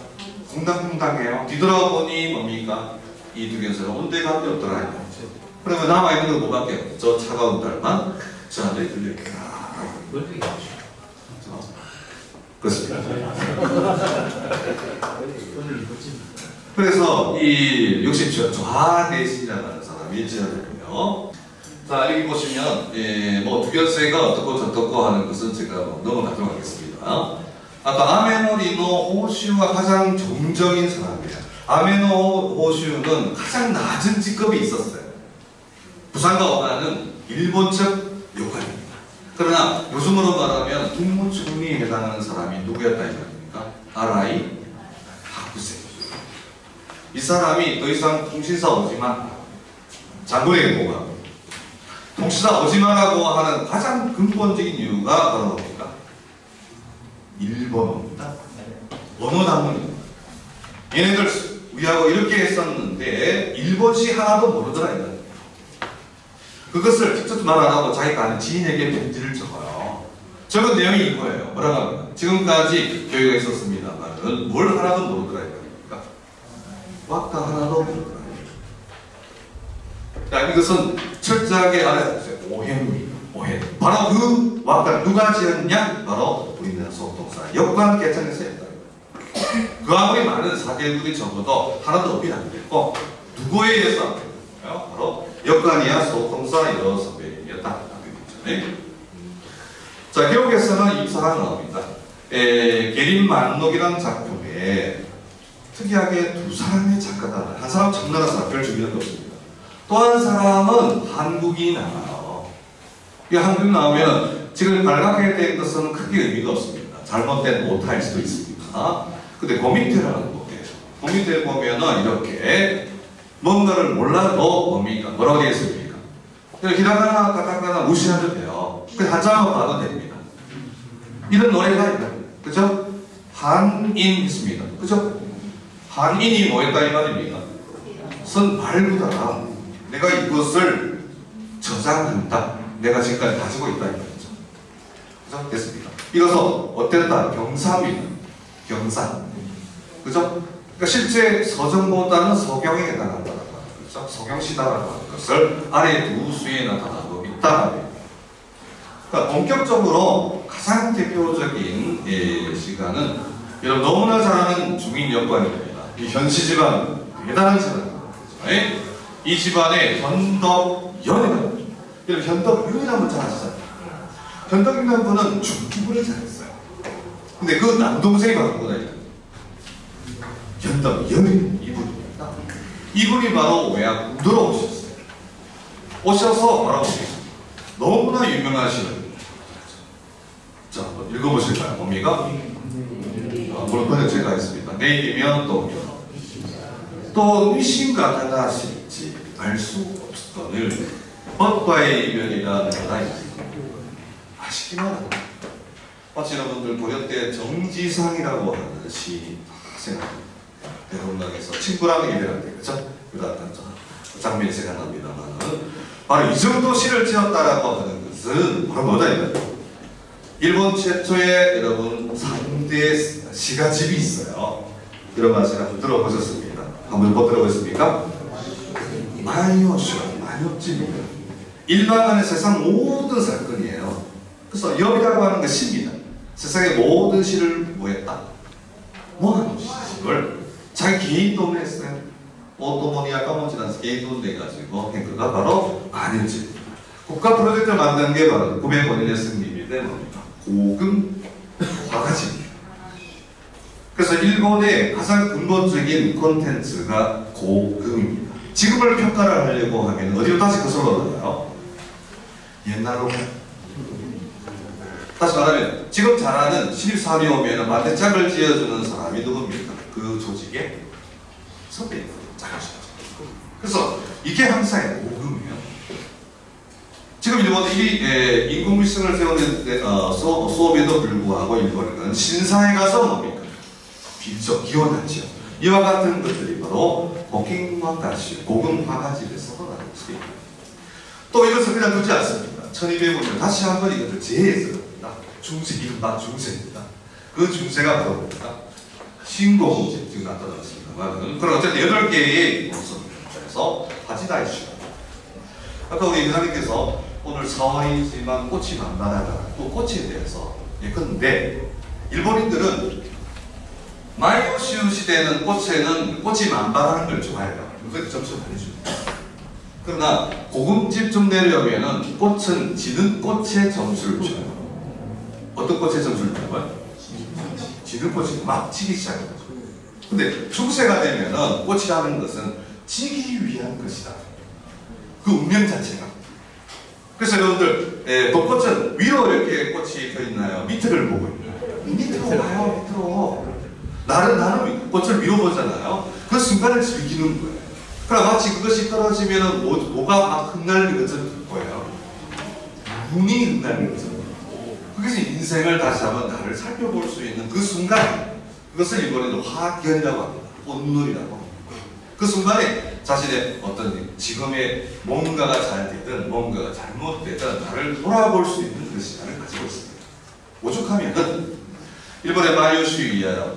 쿵당쿵당해요. 뒤돌아보니 뭡니까? 이 두견세는 온데감이 없더라. 그러면 남아있는 건 뭐밖에 없죠? 저 차가운 딸만 저한테 들려있다. 그렇습니다. 그래서 이 역시 좌대신이라는 사람이 지어졌고요. 자 여기 보시면 뭐 두견세가 어떻고 저떻고 하는 것은 제가 넘어가도록 하겠습니다. 아까 아메노리노 호시우가 가장 정적인 사람이에요. 아메노 호시우는 가장 낮은 직급이 있었어요. 부산과 원하는 일본적 요관입니다. 그러나 요즘으로 말하면 국무총리에 해당하는 사람이 누구였다 이 말입니까? 아라이 하쿠세. 이 사람이 더 이상 통신사 오지마 장군에게 보고합니다. 통신사 오지마라고 하는 가장 근본적인 이유가 바로 뭡니까? 일본어입니다. 언어 단문입니다. 얘네들 우리하고 이렇게 했었는데 일본시 하나도 모르더라 이거. 그것을 직접 말 안 하고 자기가 아는 지인에게 편지를 적어요. 적은 내용이 이거예요. 뭐라고 합니까? 지금까지 교회가 있었습니다만 뭘 하나도 모르더라 이거니까. 왁다 하나도 모르더라. 자, 이것은 철저하게 알아주세요. 오해입니다. 오해. 바로 그 왁다 누가 지었냐? 바로 우리나라 소통사 역관 개천에서 했다. 그 아무리 많은 사제들이 적어도 하나도 어필 안 됐고 누구에 의해서 안 됐을까요? 바로 역관이야 소통사 여러 선배님이었다. 자, 기록에서는 이 사람 나옵니다. 게린만록이라는 작품에 특이하게 두 사람의 작가다. 한 사람 청나라 사람 별 중요한 게 없습니다. 또 한 사람은 한국인이 나와요. 이 한국인 나오면 지금 발각하게 된 것은 크게 의미가 없습니다. 잘못된 오타일 수도 있습니다. 근데 그 밑에라는 거예요. 그 밑에 보면은 이렇게 뭔가를 몰라도 뭡니까? 뭐라고 되어 있습니까? 히라가나 가타카나 무시하면 돼요. 그 한자만 봐도 됩니다. 이런 노래가 있다. 그죠? 한인 있습니다. 그죠? 한인이 뭐였다 이 말입니까? 선 발부다. 내가 이것을 저장한다. 내가 지금까지 가지고 있다 이 말이죠. 그죠? 됐습니다. 이것은 어땠다? 경사입니다. 경사. 그죠? 그러니까 실제 서정보다는 서경에 해당한다라고 하는 거죠. 서경시다라고 하는 것을 아래 두 수에 나타나고 있다. 그러니까 본격적으로 가장 대표적인 시간은 여러분 너무나 잘 아는 중인 역관입니다. 이 현씨 집안 대단한 집안입니다. 이 집안의 현덕연이라고 여러분 현덕연이라는 분 잘 아시잖아요. 현덕이라는 분은 중기부를 잘했어요. 근데 그 남동생이 바로 누구다 현덕연이 이분입니다. 이분이 바로 외학 군도로 오셨어요. 오셔서 바로 너무나 유명하신 자, 읽어보실까요? 뭡니까? 물론 번역 제가 했습니다. 내일이면 또 의심과 다다실지 알 수 없거늘 법과의 이별이라 내가 아시기만 합니다. 마치 여러분들 고려 때 정지상이라고 하는 시 생각합니다. 대동강에서 친구라는 이별한테 그죠? 그런 장면이 생각납니다만 바로 이 정도 시를 지었다라고 하는 것은 바로 뭐다 이거예요? 일본 최초의 여러분 3대 시가집이 있어요. 여러분 아시나 한번 들어보셨습니다. 한번 못 들어보셨습니까? 마요집입니다. 일반간의 세상 모든 사건이에요. 그래서 엽이라고 하는 게 시입니다. 세상의 모든 시를 뭐했다? 모아놓은 시를 자기 개인 돈을 했어요. 오토모니아 까먹지않아서 개인 돈 내가지고 한 거가 바로 마요집. 국가 프로젝트를 만든 게 바로 900원인의 승리인데 뭡니까? 고금 화가집입니다. 그래서 일본의 가장 근본적인 콘텐츠가 고금입니다. 지금을 평가를 하려고 하면 어디로 다시 거슬러 가요? 옛날로 다시 말하면 지금 잘하는 신입사원이 오면 반대짝을 지어주는 사람이 누굽니까? 그 조직의 선배입니다. 잘하시죠. 그래서 이게 항상 모금이에요. 지금 일본이 인공위성을 세우는 수업에도 불구하고 일본은 신사에 가서 뭡니까? 비서 기원하죠. 이와 같은 것들이 바로 고킹와다시 고금화가집에서 나는 것입니다. 또 이것을 그냥 두지 않습니다. 1200년 다시 한번 이것을 재해석합니다. 중세, 이른바 중세입니다. 그 중세가 바로 뭡니까? 신공집 지금 나타났습니다만, 그럼 어쨌든 8개의 모습에서 하지다이슈. 아까 우리 회장님께서 오늘 4월이지만 꽃이 만만하다. 또 꽃에 대해서 예컨대 일본인들은 마이오시우 시대에는 꽃이 만발하는 걸 좋아해요. 그래서 점수 많이 줍니다. 그러나 고금집 좀 내려오면은 꽃은 지는 꽃에 점수를 줘요. 어떤 꽃에 점수를 줘요? 지는 꽃이 막 지기 시작해요. 근데 중세가 되면은 꽃이라는 것은 지기 위한 것이다. 그 운명 자체가. 그래서 여러분들 벚꽃은 위로 이렇게 꽃이 펴 있나요? 밑을 보고 있나요? 밑으로 가요. 밑으로. 나는 꽃을 위로 보잖아요. 그 순간을 즐기는 거예요. 그럼 마치 그것이 떨어지면 뭐가 막 흩날리는 것처럼 될 거예요. 눈이 흩날리는 것처럼. 그래서 인생을 다시 한번 나를 살펴볼 수 있는 그 순간, 그것을 일본에는 화견이라고 합니다. 꽃눈이라고 합니다. 그 순간에 자신의 어떤 지금의 뭔가가 잘 되든 뭔가가 잘못되든 나를 돌아볼 수 있는 그 시간을 가지고 있습니다. 오죽하면은 일본의 마요슈이야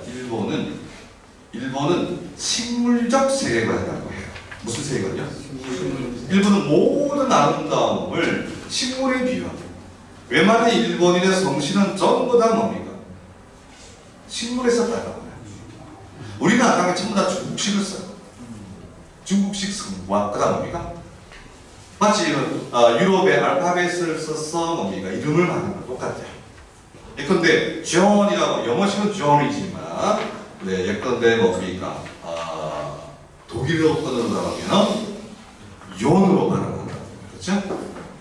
일본은 식물적 세계관이라고 해요. 무슨 세계관이요? 일본은 모든 아름다움을 식물에 비유합니다. 웬만한 일본인의 성씨는 전부 다 뭡니까? 식물에서 따라와요. 우리는 아까 전부 다 중국식을 써요. 중국식 성과, 그 다음 뭡니까? 마치 유럽의 알파벳을 써서 뭡니까? 이름을 만드는 거 똑같아요. 예컨대 존이라고, 영어식은 존이지만 예컨대 뭡니까? 독일어 번호로 나가면 용으로 발음한다. 그렇죠?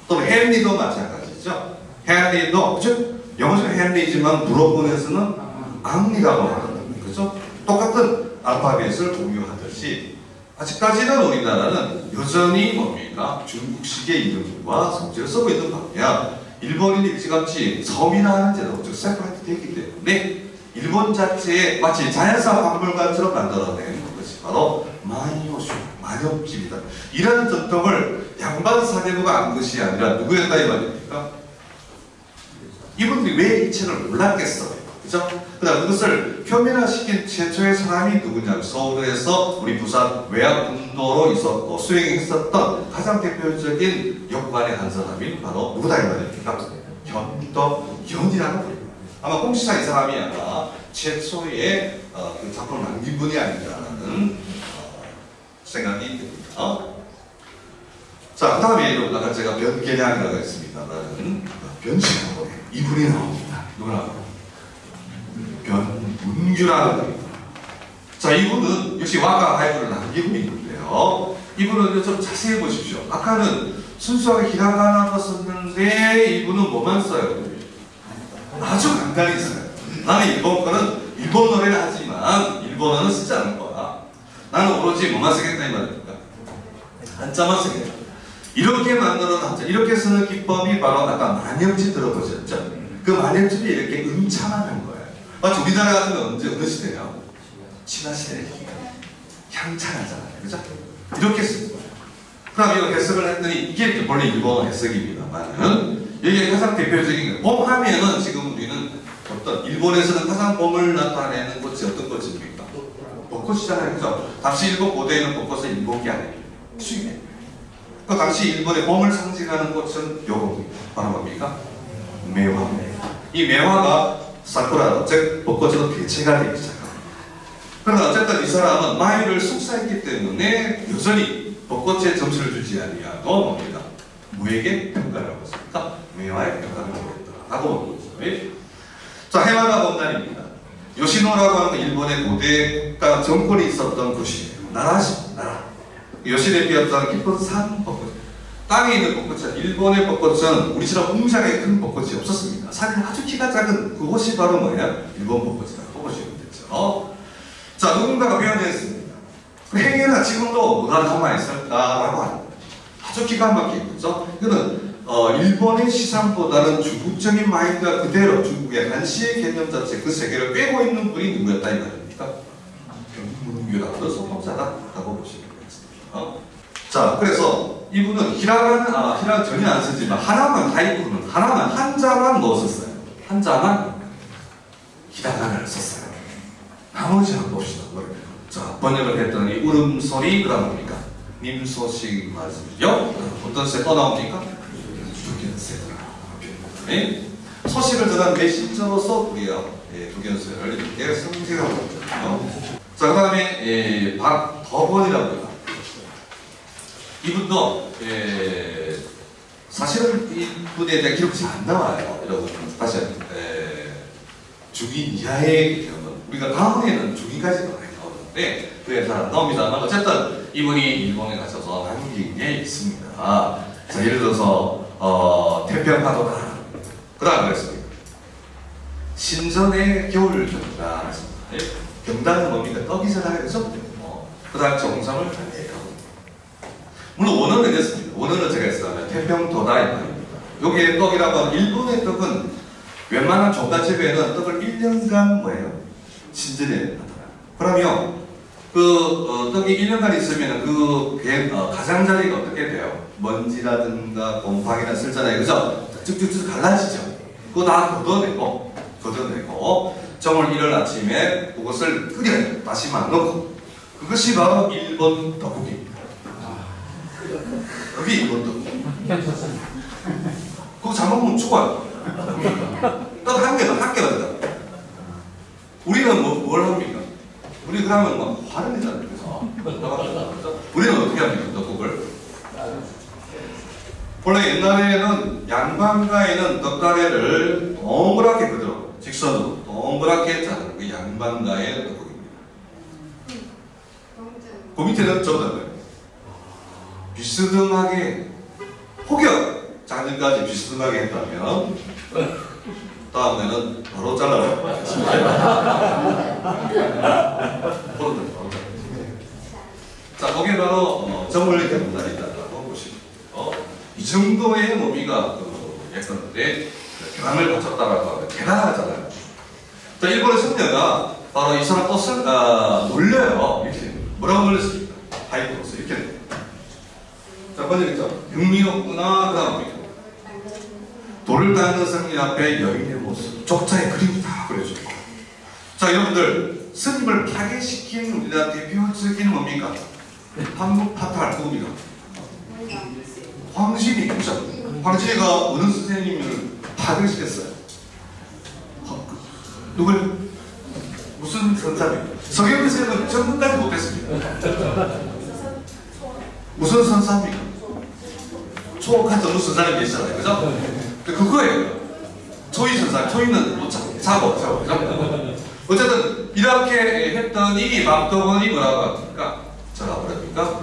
또 헨리도 마찬가지죠. 헨리도, 그렇죠? 영어식은 헨리지만 불어권에서는 앙리라고 한다. 그렇죠? 똑같은 알파벳을 공유하듯이 아직까지는 우리나라는 여전히 뭡니까? 중국식의 이름과 성질을 쓰고 있는 반면 일본인이 일찌감치 서민화하는 제도, 즉 세파레이트 되기 때문에 일본 자체의 마치 자연사 박물관처럼 만들어낸 것이 바로 마이오슈, 만엽집이다. 이런 전통을 양반 사대부가 안 것이 아니라 누구였다 이 말입니까? 이분들이 왜 이 책을 몰랐겠어요? 그죠? 그다음 그것을 표면화시킨 최초의 사람이 누구냐면 서울에서 우리 부산 외학군도로 있었고 수행했었던 가장 대표적인 역관의 한 사람이 바로 누구다 이 말입니까? 현덕연이라는 분입니다. 아마 홍시사 이 사람이 아마 최초의 그 작품을 남긴 분이 아닌가라는 생각이 듭니다. 자, 그 다음에 아까 제가 변계량이라고 했습니다라는 변신하고 이분이 나옵니다. 누구나 변문규라는 분입니다. 자, 이분은 역시 와가 하이브를 남기고 있는데요. 이분은 좀 자세히 보십시오. 아까는 순수하게 히라가나가 썼는데 이분은 뭐만 써요? 아주 간단히 써요. 나는 일본 거는 일본어를 하지만 일본어는 쓰지 않을 거야. 나는 오로지 뭐만 쓰겠다 이 말입니까? 한자만 쓰겠다. 이렇게 만들어놓은 한자, 이렇게 쓰는 기법이 바로 아까 만엽집 들어보셨죠? 그 만엽집이 이렇게 음참한 거예요. 마치 우리나라 같은 건 언제 어느 시대예요? 신화시대에 향찬하잖아요. 그죠? 이렇게 쓰는 거예요. 그럼 이거 해석을 했더니 이게 원래 일본어 해석입니다만 여기에 가장 대표적인 거 봄 하면은 지금 우리는 어떤 일본에서는 가장 봄을 나타내는 꽃이 어떤 꽃입니까? 벚꽃이잖아요. 그죠? 당시 일본 고대에는 벚꽃은 일본이 아니에요. 수입이에요. 그 당시 일본의 봄을 상징하는 꽃은 요겁니다. 바로 뭡니까? 매화. 이 매화가 사쿠라, 즉 벚꽃으로 대체가 되기 시작합니다. 그러나 어쨌든 이 사람은 마이를 숙사했기 때문에 여전히 벚꽃에 점수를 주지 아니하고 뭡니까? 무에게 평가를 하고 있습니다. 매화에 평가를 하고 있다라고 보는 거죠. 자, 해마가 본단입니다. 요시노라고 하는 일본의 고대가 정권이 있었던 곳이에요. 나라시, 나라. 요시대 피었던 깊은 산 벚꽃. 땅에 있는 벚꽃은, 일본의 벚꽃은 우리처럼 웅장하게 큰 벚꽃이 없었습니다. 산이 아주 키가 작은 그곳이 바로 뭐냐? 일본 벚꽃이라고 보시면 되죠. 자, 누군가가 표현했습니다. 그 행여나 지금도 뭐가 가만히 있을까라고 하는 거죠. 아주 기가 막히게, 그죠? 이거는 일본의 시상보다는 중국적인 마인드가 그대로 중국의 한시의 개념 자체 그 세계를 꿰고 있는 분이 누구였다 이 말입니까? 경문교라고 소법사다라고 보시면 되겠습니다. 자, 그래서 이분은 히라가 전혀 안 쓰지만 하나만 하이쿠는 하나만 한자만 넣었었어요. 한자만 히라가나를 썼어요. 나머지는 봅시다. 자, 번역을 했더니 울음소리 그다음 뭡니까? 님소식 말씀이죠. 어떤 세 또 나옵니까? 두견세더라. 네? 소식을 전한 메신저로서 우리가 두견세를 이렇게 선택하고 있거든요. 자, 그다음에 박덕원이라고 합니다. 이분도 사실은 이분에 대한 기록이 잘 안 나와요. 여러분 다시 중인 이하의 경우는 우리가 다음에는 중인까지 많이 나오는데 그게 잘 안 나옵니다만 어쨌든 이분이 일본에 가셔서 남긴 게 있습니다. 자, 예를 들어서 태평파도다. 그 다음 그랬습니다. 신전의 겨울 경단. 경단은 뭡니까? 떡이잖아요. 그죠? 그 다음 정상을 달래요. 물론 원어는 이랬습니다. 원어는 제가 했어요. 태평도다 이 말입니다. 여기에 떡이라고 하는 일본의 떡은 웬만한 종갓집에는 떡을 1년간 뭐예요? 신전에 나타나요. 그러면 그 떡이 1년간 있으면 그 가장자리가 어떻게 돼요? 먼지라든가 곰팡이나 쓸잖아요. 그죠? 쭉쭉쭉 갈라지죠. 그거 다 걷어내고 정월 1월 아침에 그것을 끓여요. 다시마 넣고 그것이 바로 일본 떡국입니다. 그게 일본 떡국. 그거 잘못 먹으면 죽어요. 떡 한 개가 된다. 우리는 뭘 합니까? 우리 그러면 막 화를 내잖아요. 그래서 우리는 어떻게 합니까? 떡국을? 원래 옛날에는 양반가에는 떡가래를 동그랗게 그대로 직선으로 동그랗게 자르는 게 양반가의 떡국입니다. 그 밑에는 저거예요. 비스듬하게 혹여 작년까지 비스듬하게 했다면 다음에는 바로 잘라요. 자, 거기에 바로 정월 경단이 있다고 보시면 이 정도의 몸이가 예컨대 경함을 갖췄다라고 하면 대단하잖아요. 자, 일본의 승려가 바로 이 사람 뜻을 놀려요. 이렇게 뭐라고 놀렸습니까? 하이코로스 이렇게. 자, 번역했죠. 육미였구나. 그 다음 돌을 닦는 승리 앞에 여인의 모습, 족자의 그림이 다 그려져 있고. 자, 여러분들 스님을 파괴시킨 우리나라 대표적인 뭡니까? 한국파탈 누굽니까? 황진이. 그죠? 황진이가 어느 선생님을 파괴시켰어요? 누굴? 무슨 선사입니까? 서경대 선생님은 전문까지 못했습니다. 무슨 선사입니까? 초옥한 전무 선사님이 계시잖아요. 그죠? 그거예요. 초이 선사, 초이는 못 자고, 그죠? 어쨌든 이렇게 했더니 박덕원이 뭐라고 합니까? 제가 뭐랍니까?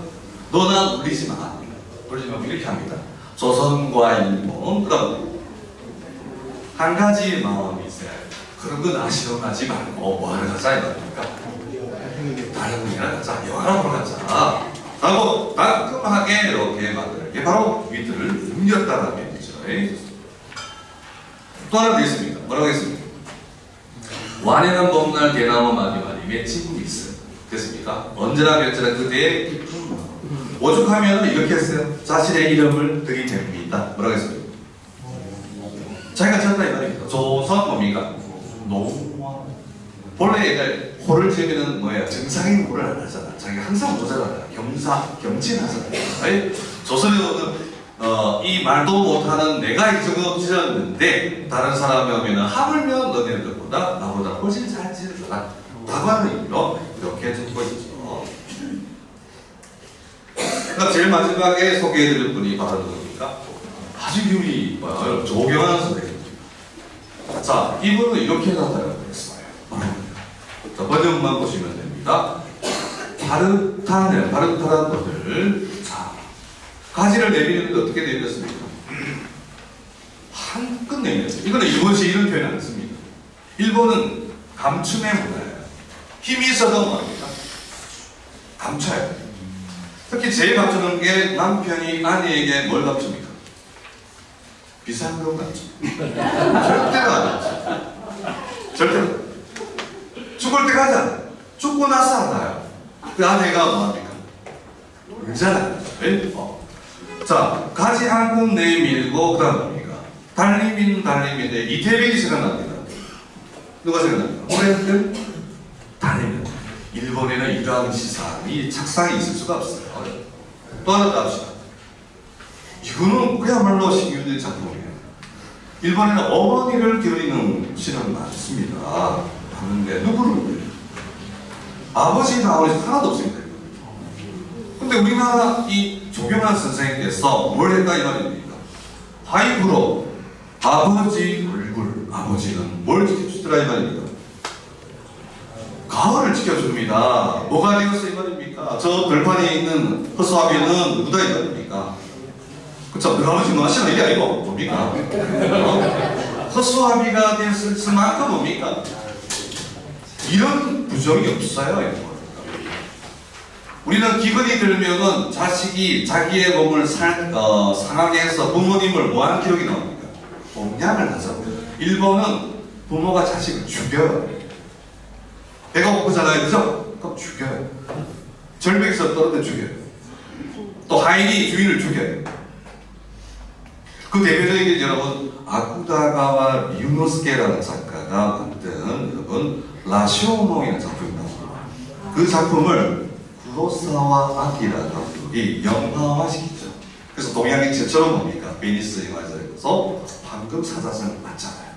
너나 울리지 마. 이렇게 합니다. 조선과 일본, 그럼 한 가지 마음이 있어요. 그런 건 아쉬워하지 말고 뭐 하러 가자 이겁니까? 다른 분이랑 가자, 영화를 보러 가자 라고 따끔하게 이렇게 만드는 게 바로 위트를 옮겼다는 얘기죠. 또 하나 더 있습니다. 뭐라고 했습니까? 완연한 봄날 대나무 마디마디 맺힌 미스 됐습니까? 언제나 맺잖아 그대의 깊은 마음. 오죽하면 이렇게 했어요. 자신의 이름을 들이댑니다. 뭐라고 했습니까? 자기가 지었다 이 말입니다. 조선 뭡니까? 노화. 본래 옛날 호를 지으면 뭐예요? 정상인 호를 안 하잖아. 자기가 항상 모자라다. 겸진하잖아요. 조선에서는 이 말도 못하는 내가 이쪽으로 지었는데 다른 사람이 오면 하물며 너네들보다 나보다 훨씬 잘 지었다 라고 하는 의미로 이렇게 적고 있죠. 그러니까 제일 마지막에 소개해드릴 분이 바로 누굽니까? 아주 유리 조경환 선생님입니다. 자, 이분은 이렇게 나타나고 있어요. 자, 번역만 보시면 됩니다. 바르타는 것을 자, 가지를 내밀는데 어떻게 내밀었습니까? 한껏 내밀었어요. 이거는 일본식 이런 표현 안 씁니다. 일본은 감춤의 문화예요. 힘이 있어도 뭡니까? 감춰요. 특히 제일 감추는 게 남편이 아내에게 뭘 감춥니까? 비상금 감춰. 절대로 안 감춰. 절대로. 죽을 때까지 안 해요. 죽고 나서 안 나요. 그 아내가 뭐합니까? 울잖아요. 자, 가지 한국 내밀고 그 다음 뭡니까? 달리민데 이태백이 생각납니다. 누가 생각납니까? 오래된 달리민. 일본에는 이러한 시상이 착상이 있을 수가 없어요. 또 하나 더 합시다. 이거는 그야말로 신규된 작품이에요. 일본에는 어머니를 기리는 시는 많습니다. 하는데 누구를 그려요? 아버지 나오는 시 하나도 없습니다. 근데 우리나라 이 조경환 선생님께서 뭘 했다 이 말입니까? 하이브로 아버지 얼굴, 아버지는 뭘 지켜주더라 이 말입니까? 가을을 지켜줍니다. 뭐가 되었어 이 말입니까? 저 들판에 있는 허수아비는 누구다 이 말입니까? 그쵸? 너 아버지 뭐 하시는 게 아니고 뭡니까? 허수아비가 됐을 만큼 뭡니까? 이런 부정이 없어요. 우리는 기근이 들면은 자식이 자기의 몸을 상하게 해서 부모님을 뭐하는 기록이 나옵니까? 공양을 하죠. 일본은 부모가 자식을 죽여요. 배가 고프잖아요, 그죠? 그럼 죽여요. 절벽에서 떨어져 죽여요. 또 하인이 주인을 죽여요. 그 대표적인 게 여러분 아쿠다가와 미유노스케라는 작가가 만든 여러분 라시오몽이라는 작품이 나옵니다. 그 작품을 구로사와 아키라 감독이 영화화시키죠. 그래서 동양의 최초로 뭡니까? 베니스 영화제에서 방금 사자성을 맞잖아요.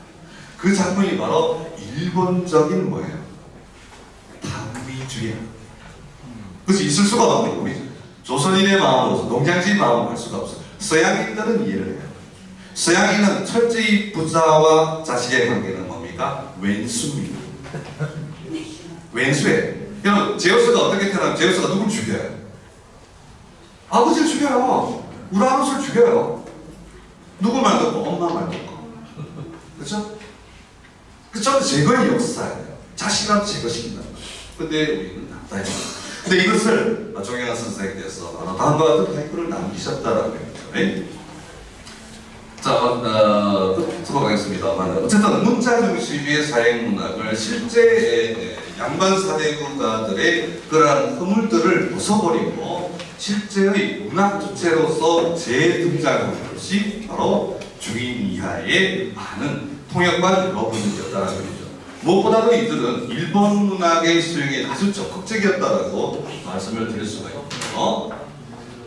그 작품이 바로 일본적인 뭐예요? 단미주의. 그래서 있을 수가 없는 우리 조선인의 마음으로서 농장주의 마음으로 할 수가 없어요. 서양인들은 이해를 해요. 서양인은 철저히 부자와 자식의 관계는 뭡니까? 왼수입니다. 왼수예요. 여러분, 제우스가 어떻게 태어나면 제우스가 누굴 죽여요? 아버지를 죽여요. 우라노스를 죽여요. 누구 말 듣고? 엄마 말 듣고. 그쵸? 그쵸? 제거의 역사예요. 자식이라도 제거시킨다. 근데 우리는 낫다. 근데 이것을 조경환 선생님께서 다음과 같은俳句를 남기셨다라고 해요. 자, 들어가겠습니다만 어쨌든 문자 중심의 사행문학을 실제 양반 사대국가들의 그러한 허물들을 벗어버리고 실제의 문학 주체로서 재등장하는 것이 바로 주인 이하의 많은 통역과 여러분이었다는 것이죠. 무엇보다도 이들은 일본 문학의 수용에 아주 적극적이었다고 말씀을 드릴 수가 있고요.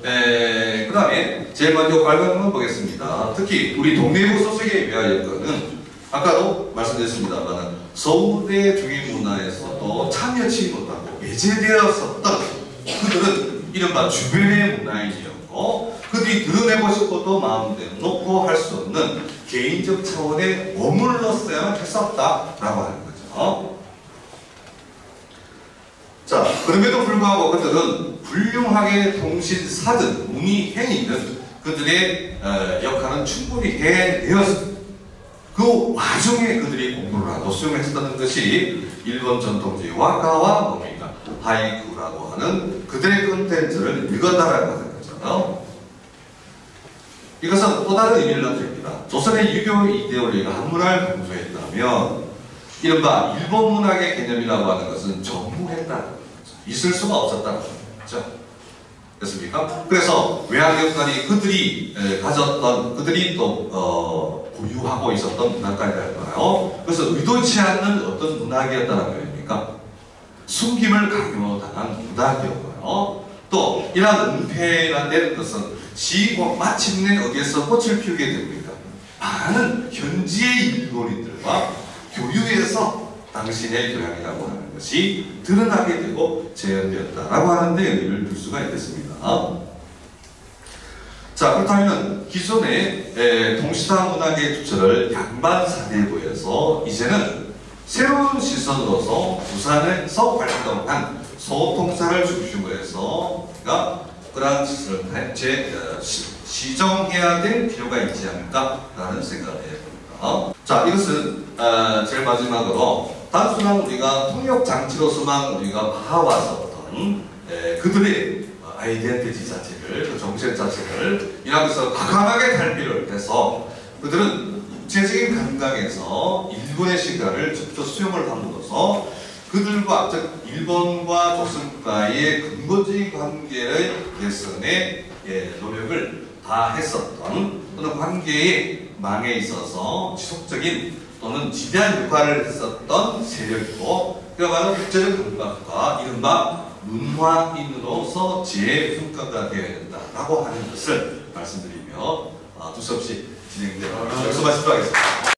그 다음에 제일 먼저 빨간 한번 보겠습니다. 특히 우리 동네부 소속에 위하여는 아까도 말씀드렸습니다만 서울대 중인문화에서도 참여치 못하고 배제되었었던 그들은 이른바 주변의 문화인이었고 그들이 드러내고 싶어도 마음대로 놓고 할 수 없는 개인적 차원에 머물렀어야 했었다라고 하는 거죠. 자, 그럼에도 불구하고 그들은 훌륭하게 통신사든 문의행위든 그들의 역할은 충분히 해내었습니다. 그 와중에 그들이 공부를 하고 수용을 했다는 것이 일본 전통주의 와카와 뭡니까? 하이쿠라고 하는 그들의 컨텐츠를 읽었다라고 하는 거죠. 이것은 또 다른 의미를 나타냅니다. 조선의 유교 이데올리가 한문화를 강조했다면 이른바 일본 문학의 개념이라고 하는 것은 전무했다는 거죠. 있을 수가 없었다는 거죠. 됐습니까? 그래서 외학역관이 그들이 가졌던, 그들이 또 보유하고 있었던 문학관이랄까요? 그래서 의도치 않는 어떤 문학이었다는 거입니까? 숨김을 강요당한 문학이었고요. 또 이러한 은폐라는 것은 마침내 어디에서 꽃을 피우게 됩니다. 많은 현지의 일본인들과 교류해서 당신의 교양이라고 하는 것이 드러나게 되고 재현되었다라고 하는 데 의미를 둘 수가 있겠습니다. 자, 그렇다면 기존의 동시다 문학의 주체를 양반 사대부에서 이제는 새로운 시선으로서 부산에서 활동한 소통사를 중심으로 해서 그러한 짓을 시정해야 될 필요가 있지 않을까라는 생각을 해봅니다. 자, 이것은 제일 마지막으로 단순한 우리가 통역 장치로서만 우리가 봐왔었던 그들의 아이덴티티 자체를, 그 정책 자체를 이라면서 과감하게 탈피를 해서 그들은 국제적인 감각에서 일본의 시각을 적극 수용을 함으로써 그들과, 즉 일본과 조선과의 근본적인 관계의 개선에 노력을 다 했었던, 또는 관계의 망에 있어서 지속적인 또는 지대한 역할을 했었던 세력이고, 그야말로 국제적 감각과 이른바 문화인으로서 재평가가 되어야 된다라고 하는 것을 말씀드리며 두서없이 진행되도록 말씀하시도록 하겠습니다.